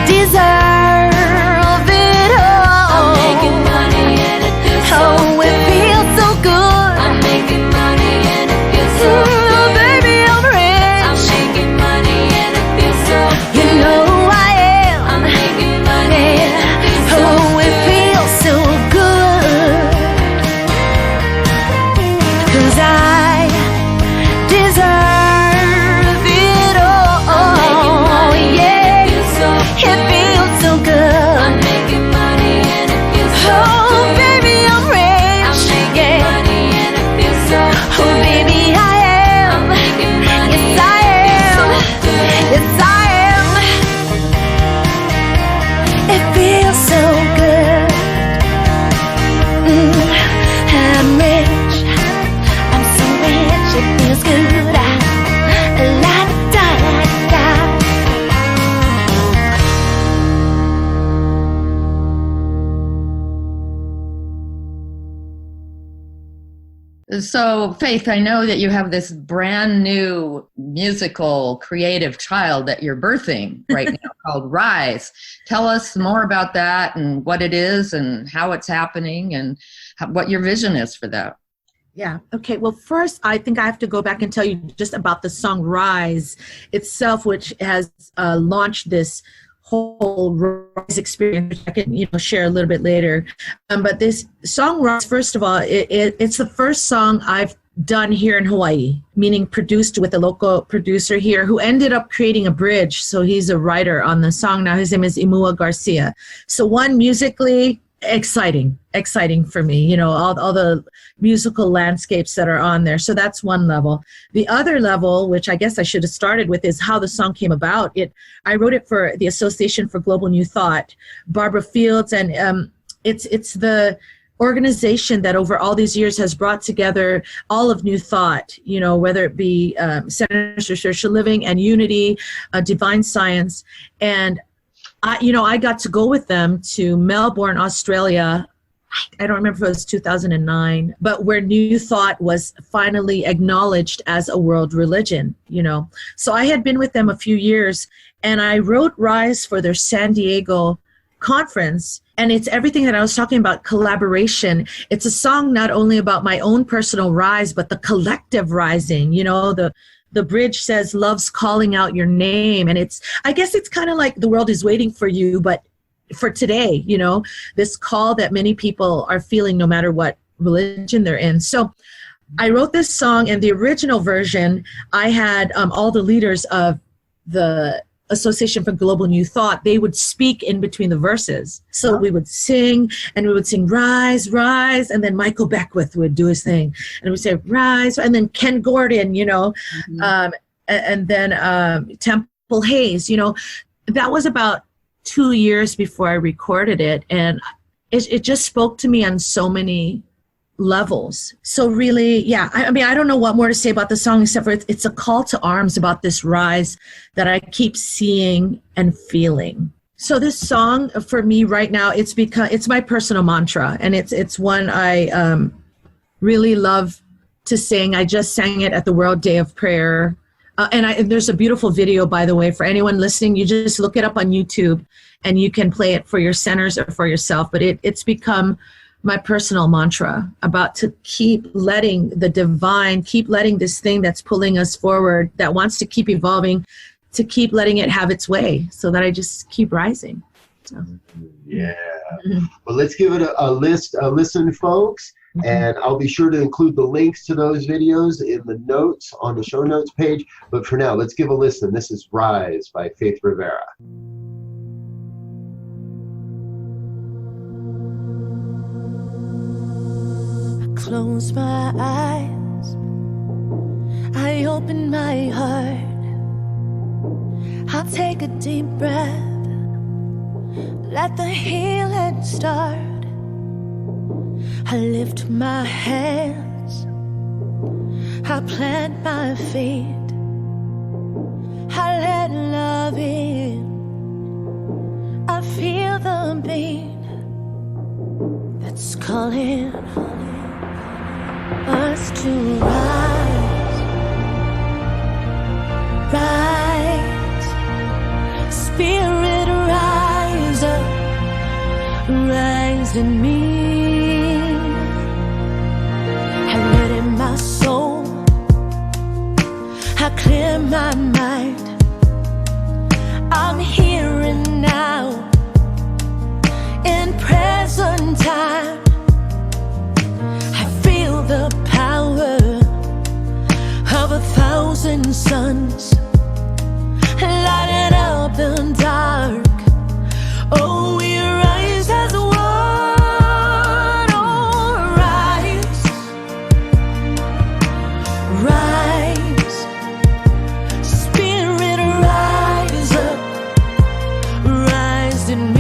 deserve it all. I'm making money and it feels so Oh, good. it feels so good. I'm making money and it feels so Ooh, good. baby, I'm I'm rich. making money and it feels so good. You know I am. I'm making money and it feels so Oh, it good. feels so good. 'Cause I deserve it all. I'm making money and Yeah, it feels so it good. feels so I'm good. making money and it feels so Oh, good. baby, I'm I'm rich. making Yeah. money and it feels so Oh, good. baby, I am. I'm making money Yes, and I it feels so am. good. Yes, I am. It feels so good. I'm rich. I'm so rich. It feels good. La da da da. So, Faith, I know that you have this brand new musical creative child that you're birthing right now called Rise. Tell us more about that and what it is and how it's happening and what your vision is for that. Yeah. Okay. Well, first, I think I have to go back and tell you just about the song Rise itself, which has launched this whole Rise experience, which I can, share a little bit later. But this song Rise, first of all, it's the first song I've done here in Hawaii, meaning produced with a local producer here who ended up creating a bridge. So he's a writer on the song now. His name is Imua Garcia. So one, musically, exciting for me, all the musical landscapes that are on there. So that's one level. The other level, which I guess I should have started with, is how the song came about. I wrote it for the Association for Global New Thought, Barbara Fields, and it's the organization that over all these years has brought together all of New Thought, whether it be Centers for Social Living and Unity, Divine Science. And I got to go with them to Melbourne, Australia. I don't remember if it was 2009, but where New Thought was finally acknowledged as a world religion, So I had been with them a few years, and I wrote Rise for their San Diego conference. And it's everything that I was talking about, collaboration. It's a song not only about my own personal rise, but the collective rising, the bridge says, love's calling out your name. And I guess it's kind of like the world is waiting for you, but for today, this call that many people are feeling no matter what religion they're in. So I wrote this song, and the original version, I had all the leaders of the Association for Global New Thought, they would speak in between the verses. So we would sing, and we would sing, rise, rise, and then Michael Beckwith would do his thing. And we would say, rise, and then Ken Gordon, and then Temple Hayes, that was about 2 years before I recorded it. And it just spoke to me on so many levels. So really, yeah, I mean, I don't know what more to say about the song except for it's a call to arms about this rise that I keep seeing and feeling. So this song for me right now, it's my personal mantra, and it's one I really love to sing. I just sang it at the World Day of Prayer. And there's a beautiful video, by the way, for anyone listening. You just look it up on YouTube and you can play it for your centers or for yourself. But it's become my personal mantra about to keep letting the divine, keep letting this thing that's pulling us forward, that wants to keep evolving, to keep letting it have its way so that I just keep rising. So. Yeah. Well, let's give it a listen, folks. And I'll be sure to include the links to those videos in the notes on the show notes page. But for now, let's give a listen. This is Rise by Faith Rivera. Close my eyes, I open my heart, I'll take a deep breath, let the healing start. I lift my hands, I plant my feet, I let love in, I feel the beat that's calling us to rise, rise, spirit rise up, rise in me. I let in my soul, I clear my mind, I'm here and now, in present time. The power of 1,000 suns lighting up the dark. Oh, we rise as one. Oh, rise, rise, spirit rise up, rise in me.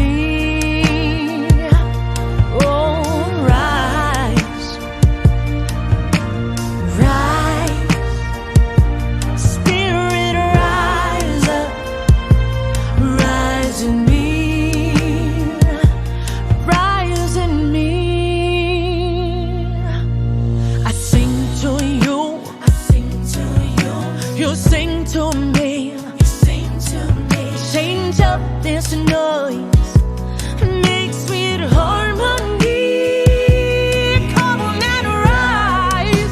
Make sweet harmony. Come on and rise.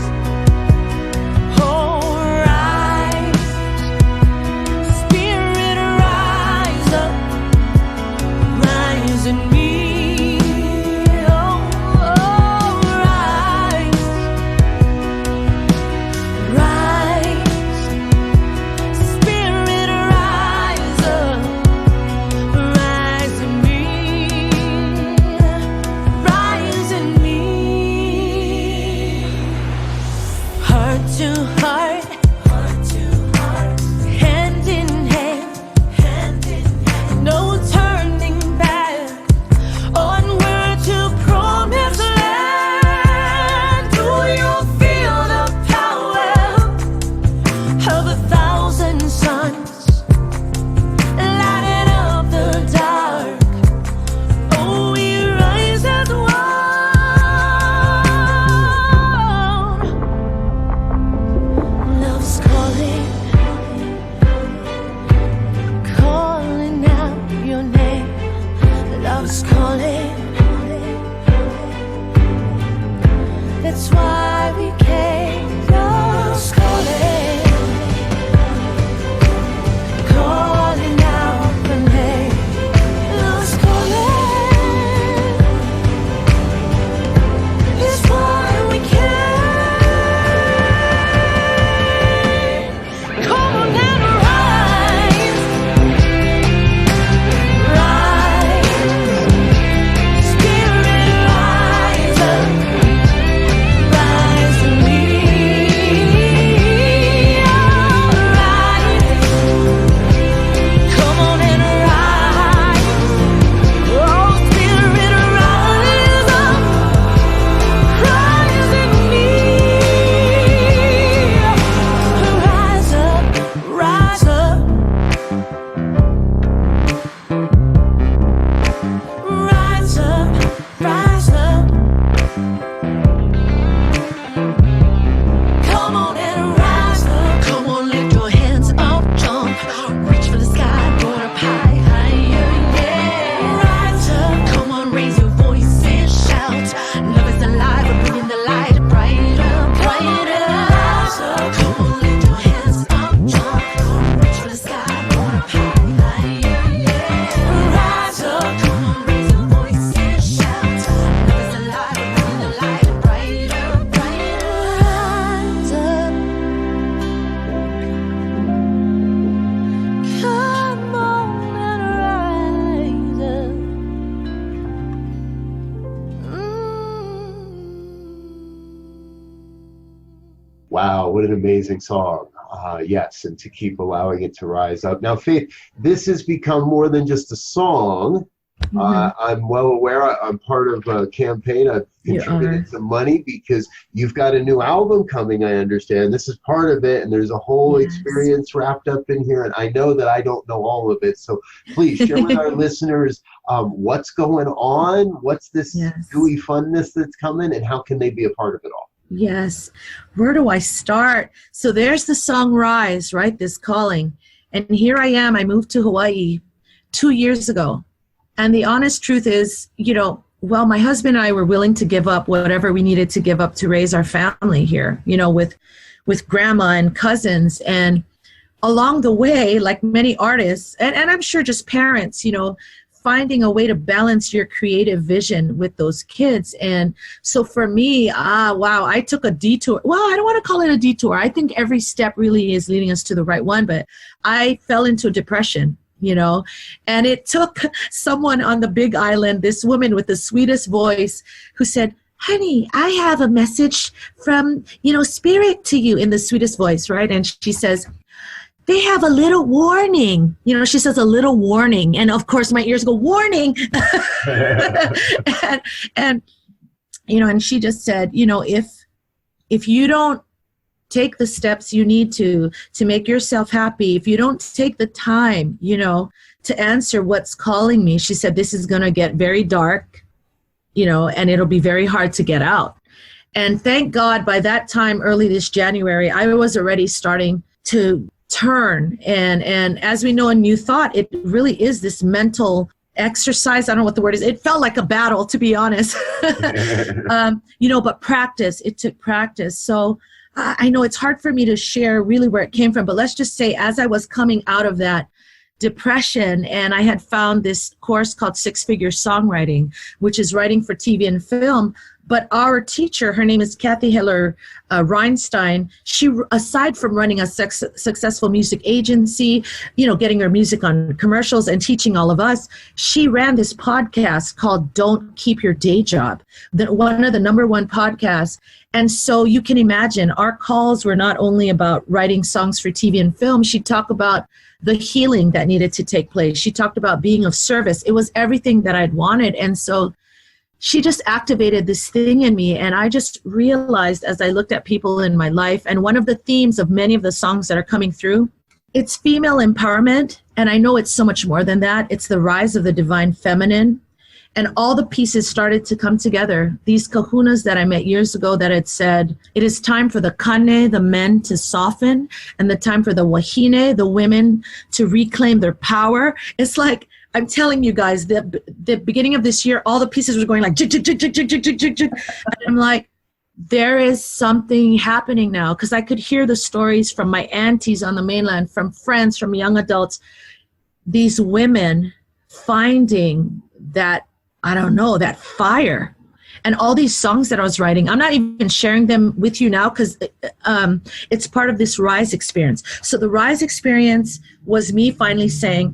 what an amazing song. Yes, and to keep allowing it to rise up. Now, Faith, this has become more than just a song. I'm well aware I'm part of a campaign. I've contributed some money because you've got a new album coming, I understand. This is part of it, and there's a whole experience wrapped up in here, and I know that I don't know all of it. So please share with our listeners what's going on, what's this gooey funness that's coming, and how can they be a part of it all? Yes. Where do I start? So there's the song Rise, right? This calling. And here I am. I moved to Hawaii 2 years ago. And the honest truth is, well, my husband and I were willing to give up whatever we needed to give up to raise our family here, with grandma and cousins. And along the way, like many artists, and I'm sure just parents, finding a way to balance your creative vision with those kids. And so for me, I took a detour. Well, I don't want to call it a detour. I think every step really is leading us to the right one, but I fell into depression, and it took someone on the Big Island, this woman with the sweetest voice, who said, honey, I have a message from, Spirit to you, in the sweetest voice, right? And she says, they have a little warning. She says a little warning. And of course my ears go, warning. and she just said, if you don't take the steps you need to make yourself happy, if you don't take the time, to answer what's calling me, she said, this is going to get very dark, and it'll be very hard to get out. And thank God by that time, early this January, I was already starting to turn. And as we know in New Thought, it really is this mental exercise. I don't know what the word is. It felt like a battle, to be honest. But practice, it took practice. So I know it's hard for me to share really where it came from, but let's just say as I was coming out of that depression, and I had found this course called Six Figure Songwriting, which is writing for TV and film. But our teacher, her name is Kathy Heller Reinstein. She, aside from running a successful music agency, getting her music on commercials and teaching all of us, she ran this podcast called Don't Keep Your Day Job, one of the #1 podcasts. And so you can imagine our calls were not only about writing songs for TV and film. She'd talk about the healing that needed to take place. She talked about being of service. It was everything that I'd wanted. And so she just activated this thing in me. And I just realized as I looked at people in my life, and one of the themes of many of the songs that are coming through, it's female empowerment. And I know it's so much more than that. It's the rise of the divine feminine. And all the pieces started to come together. These kahunas that I met years ago that had said, it is time for the kane, the men, to soften, and the time for the wahine, the women, to reclaim their power. It's like, I'm telling you guys, the beginning of this year, all the pieces were going like, jig, jig, jig, jig, jig, jig, jig, jig. And I'm like, there is something happening now. Because I could hear the stories from my aunties on the mainland, from friends, from young adults, these women finding that, I don't know, that fire. And all these songs that I was writing, I'm not even sharing them with you now because it's part of this Rise experience. So the Rise experience was me finally saying,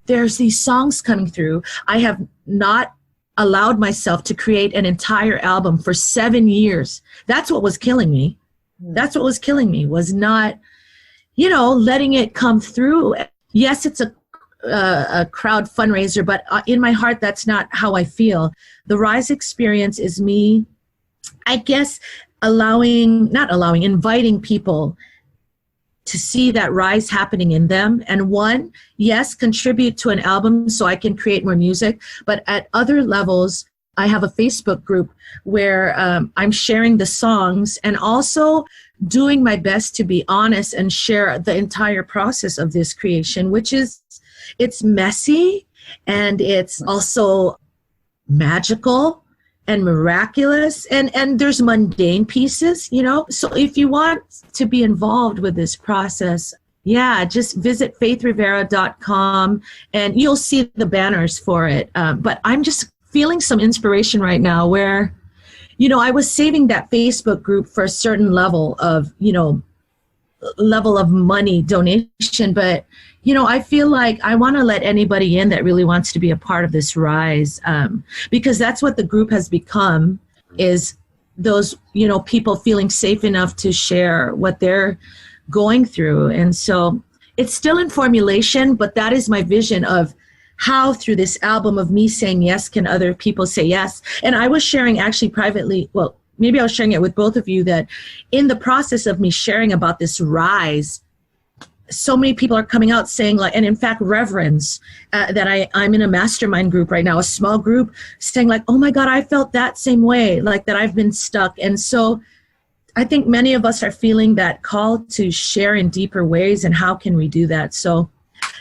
there's these songs coming through. I have not allowed myself to create an entire album for 7 years. That's what was killing me. That's what was killing me, was not, letting it come through. Yes, it's a crowd fundraiser, but in my heart, that's not how I feel. The Rise experience is me, I guess, inviting people to see that rise happening in them. And one, yes, contribute to an album so I can create more music. But at other levels, I have a Facebook group where I'm sharing the songs and also doing my best to be honest and share the entire process of this creation, which is, it's messy and it's also magical and miraculous, and there's mundane pieces, So if you want to be involved with this process, just visit faithrivera.com and you'll see the banners for it. But I'm just feeling some inspiration right now where, I was saving that Facebook group for a certain level of money donation, but I feel like I want to let anybody in that really wants to be a part of this rise, because that's what the group has become, is those, people feeling safe enough to share what they're going through. And so it's still in formulation, but that is my vision of how through this album of me saying yes, can other people say yes. And I was sharing actually privately, well, maybe I was sharing it with both of you, that in the process of me sharing about this rise, so many people are coming out saying, like, and in fact, reverends that I'm in a mastermind group right now, a small group, saying like, oh my God, I felt that same way, like that I've been stuck. And so I think many of us are feeling that call to share in deeper ways. And how can we do that? So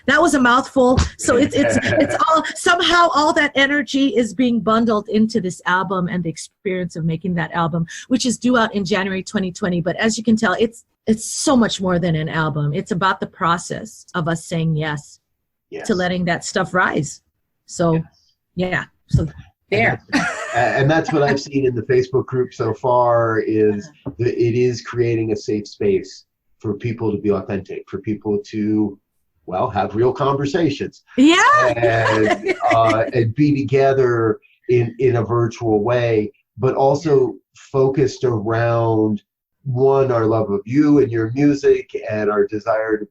that was a mouthful. So it's all, somehow all that energy is being bundled into this album and the experience of making that album, which is due out in January 2020. But as you can tell, it's so much more than an album. It's about the process of us saying yes, to letting that stuff rise. So, yeah. So there. And that's what I've seen in the Facebook group so far is that it is creating a safe space for people to be authentic, for people to, well, have real conversations. And be together in a virtual way, but also focused around, one, our love of you and your music and our desire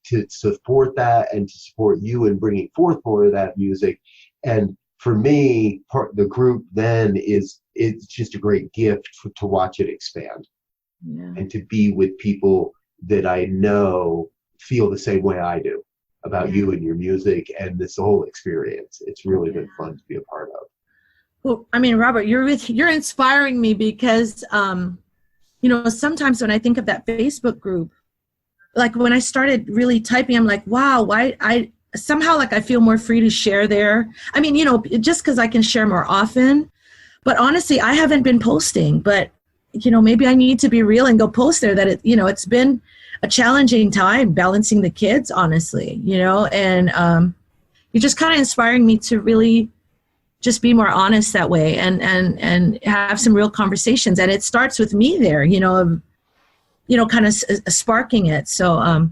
to support that and to support you in bringing forth more of that music. And for me, the group then it's just a great gift to watch it expand and to be with people that I know feel the same way I do about you and your music and this whole experience. It's really been fun to be a part of. Well, I mean, Robert, you're inspiring me because, sometimes when I think of that Facebook group, like when I started really typing, I'm like, wow, why I feel more free to share there. I mean, just because I can share more often, but honestly, I haven't been posting, but, maybe I need to be real and go post there that it's been a challenging time balancing the kids, honestly, and you're just kind of inspiring me to really just be more honest that way and have some real conversations. And it starts with me there, kind of sparking it. So,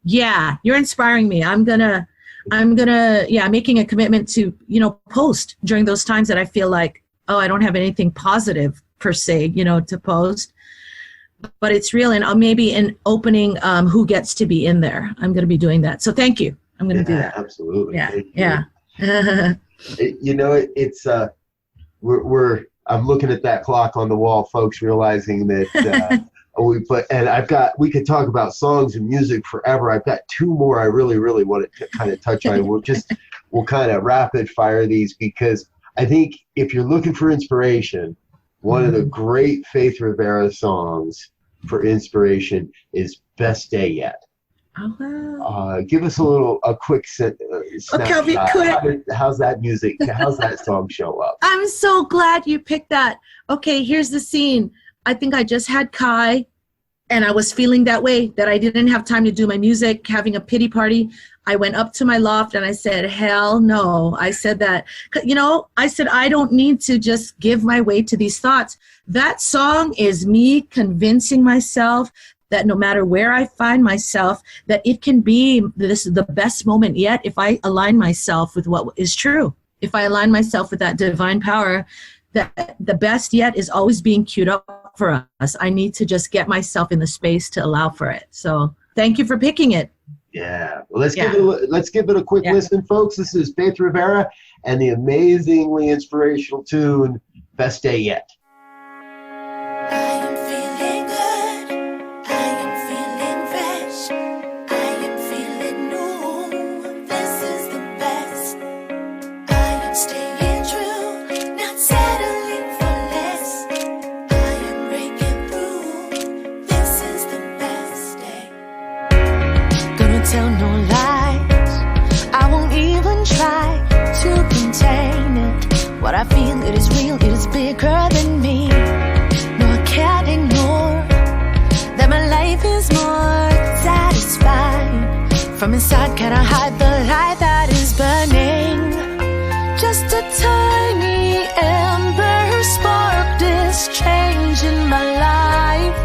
you're inspiring me. I'm gonna, making a commitment to, post during those times that I feel like, oh, I don't have anything positive per se, to post. But it's real, and maybe in opening who gets to be in there. I'm going to be doing that. So thank you. I'm going to do that. Absolutely. Yeah. It's I'm looking at that clock on the wall, folks, realizing that we could talk about songs and music forever. I've got two more I really, really want to kind of touch on. We'll kind of rapid fire these because I think if you're looking for inspiration, one of the great Faith Rivera songs for inspiration is Best Day Yet. Oh, wow. Give us a quick snapshot. Okay, I'll be quick. How's that song show up? I'm so glad you picked that. Okay, here's the scene. I think I just had Kai, and I was feeling that way, that I didn't have time to do my music, having a pity party. I went up to my loft and I said, hell no. I said that, I don't need to just give my way to these thoughts. That song is me convincing myself that no matter where I find myself, that it can be the best moment yet if I align myself with what is true. If I align myself with that divine power, that the best yet is always being queued up for us. I need to just get myself in the space to allow for it. So thank you for picking it. Yeah. Well, let's give it a quick listen, folks. This is Faith Rivera and the amazingly inspirational tune, Best Day Yet. Tell no lies, I won't even try to contain it. What I feel, it is real, it is bigger than me. No, I can't ignore that my life is more satisfying. From inside, can I hide the light that is burning? Just a tiny ember spark this change in my life.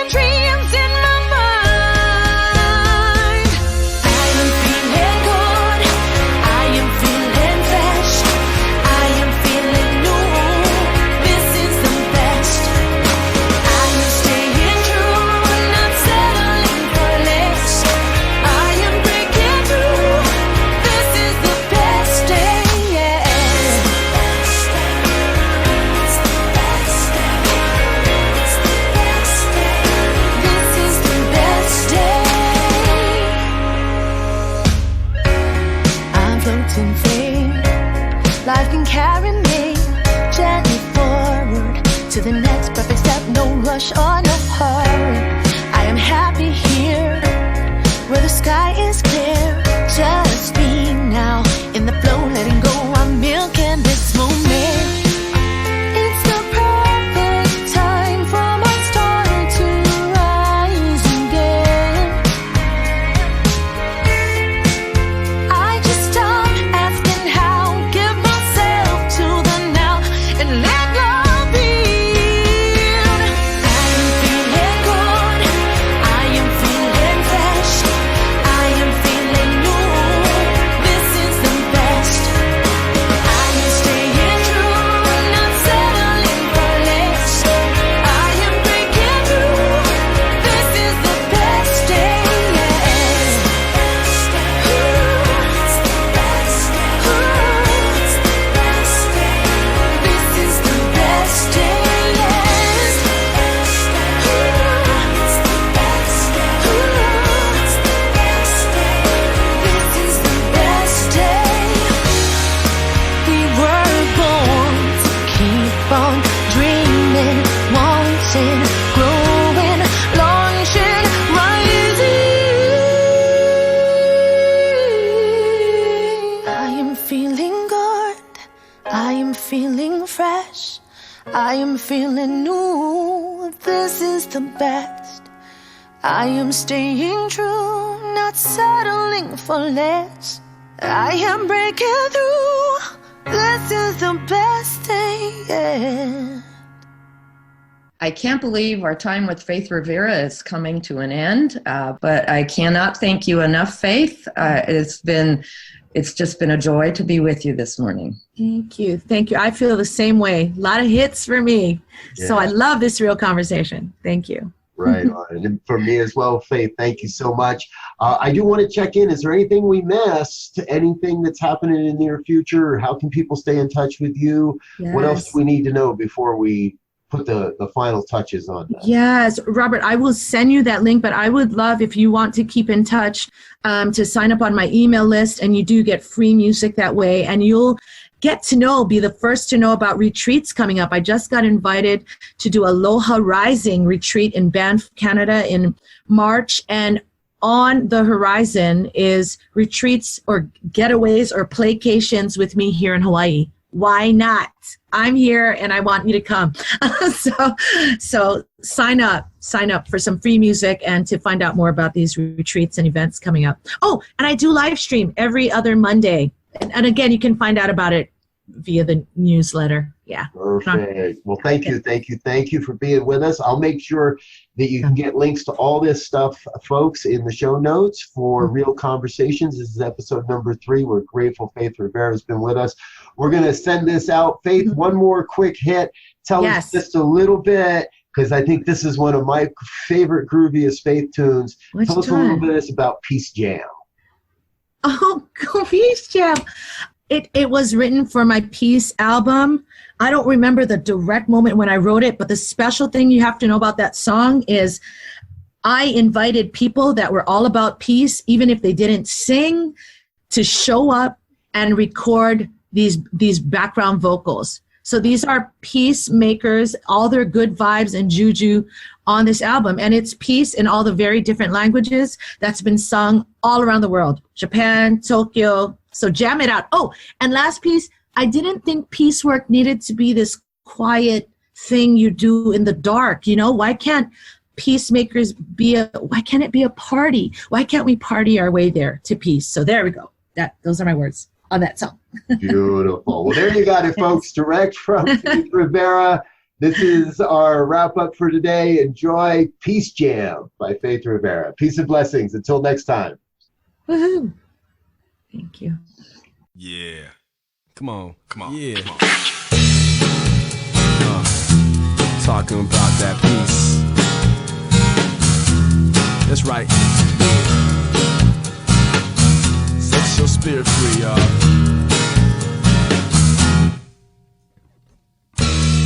Dreams in my mind. I'm feeling good. fresh. I am feeling new. This is the best. I am staying true, not settling for less. I am breaking through. This is the best thing yet. I can't believe our time with Faith Rivera is coming to an end, but I cannot thank you enough, Faith. It's just been a joy to be with you this morning. Thank you. Thank you. I feel the same way. A lot of hits for me. Yeah. So I love this real conversation. Thank you. Right on. And for me as well, Faith, thank you so much. I do want to check in. Is there anything we missed? Anything that's happening in the near future? How can people stay in touch with you? Yes. What else do we need to know before we put the final touches on that? Yes, Robert, I will send you that link, but I would love, if you want to keep in touch, to sign up on my email list, and you do get free music that way, and you'll get to be the first to know about retreats coming up. I just got invited to do Aloha Rising retreat in Banff, Canada in March, and on the horizon is retreats or getaways or playcations with me here in Hawaii. Why not? I'm here and I want you to come. So sign up for some free music and to find out more about these retreats and events coming up. Oh, and I do live stream every other Monday. And again, you can find out about it via the newsletter. Yeah. Perfect. Well, thank you for being with us. I'll make sure that you can get links to all this stuff, folks, in the show notes for Real Conversations. This is episode number 3. We're grateful Faith Rivera has been with us. We're going to send this out. Faith, one more quick hit. Tell us just a little bit, because I think this is one of my favorite grooviest Faith tunes. Tell us a little bit about Peace Jam. Oh, Peace Jam. It was written for my Peace album. I don't remember the direct moment when I wrote it, but the special thing you have to know about that song is I invited people that were all about peace, even if they didn't sing, to show up and record these background vocals. So these are peacemakers, all their good vibes and juju on this album. And it's peace in all the very different languages that's been sung all around the world. Japan, Tokyo. So jam it out. Oh, and last piece, I didn't think peace work needed to be this quiet thing you do in the dark. You know, why can't peacemakers why can't it be a party? Why can't we party our way there to peace? So there we go. Those are my words on that song. Beautiful. Well, there you got it, folks. Direct from Faith Rivera. This is our wrap up for today. Enjoy Peace Jam by Faith Rivera. Peace and blessings. Until next time. Woohoo. Thank you. Yeah. Come on. Yeah. Come on. Talking about that peace. That's right. Set your spirit free, y'all.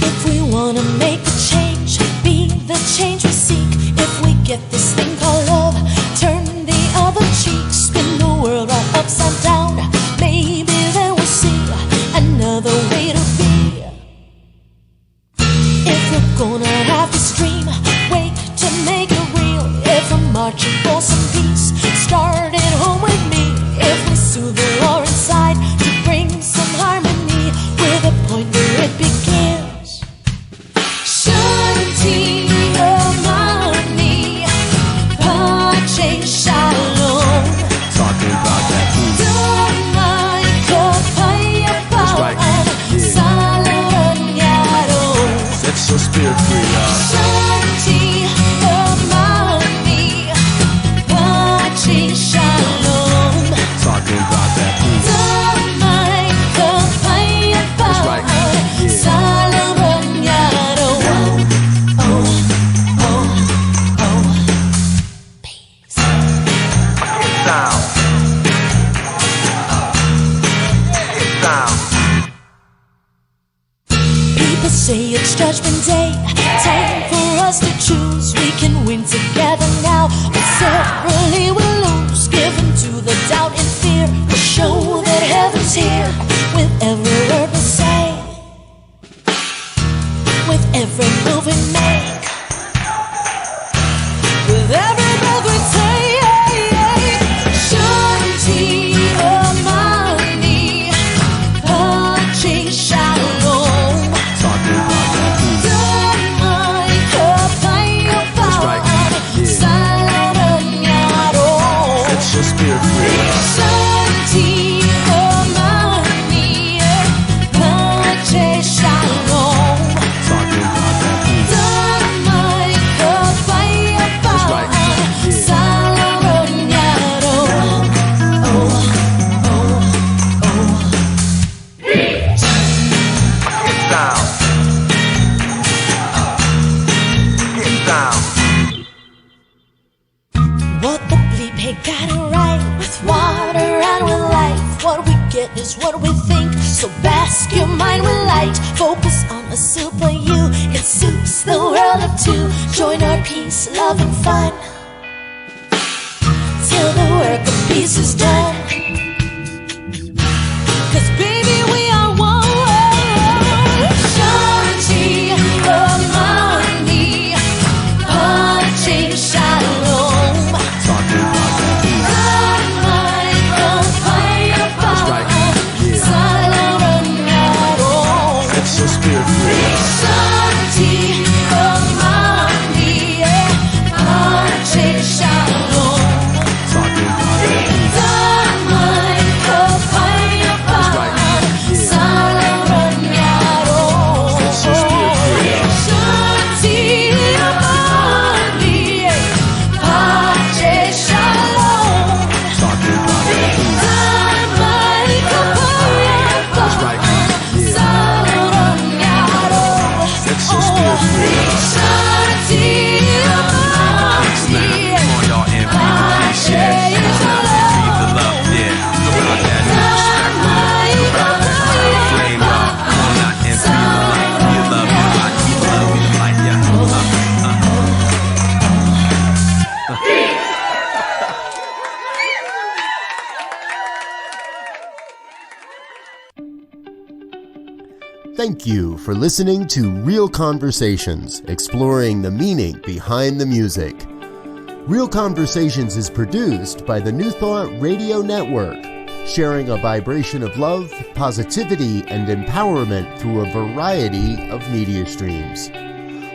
If we wanna make a change, be the change we seek. If we get this thing called love, turn the other cheek, spin the world right upside down. Maybe then we'll see another way to be. If we're gonna have this dream, wait to make it real. If we're marching for some peace, start at home with me. If we soothe the war inside to bring some harmony, with a point where it begins. Shanti Ramani, Pache Shalom. Talking about that peace. That's right. Yeah. Set your spirit free, y'all. Shanti Ramani, Pache Shalom. Talking about that peace. That's right. Yeah. People say it's Judgment Day, time for us to choose. We can win together now, but separately we'll lose. Given to the doubt and fear, we'll show that heaven's here. With every word we say, with every move we make, with every breath we take. Shanti Ramani, Pache Shalom. it is what we think. So bask your mind with light. Focus on a super you. It suits the world of two. Join our peace, love, and fun till the work of peace is done. 'Cause baby, we are one. Shanti, Ramani, Pache, Shalom. Ramai, Kapaya, Salam, Yaro. That's so spiritual. Shanti, Ramani, Pache, Shalom. Damai, Kapaya, Salam, Yaro. Shanti, Ramani, Pache, Shalom. Damai, Kapaya, Salam, Yaro. That's so spiritual. Shanti, Ramani, Come on, y'all, envy the peace, yeah. Envy the love, yeah. Go about that new respect, go about that flame, y'all. Come on now, envy the light, you love your light, you love your light, yeah. Thank you for listening to Real Conversations, exploring the meaning behind the music. Real Conversations is produced by the New Thought Radio Network, sharing a vibration of love, positivity, and empowerment through a variety of media streams.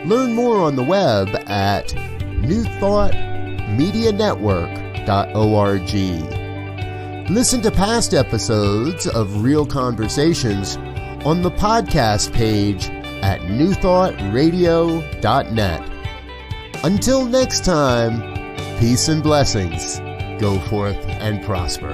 Learn more on the web at newthoughtmedianetwork.org. Listen to past episodes of Real Conversations on the podcast page at newthoughtradio.net. Until next time, peace and blessings. Go forth and prosper.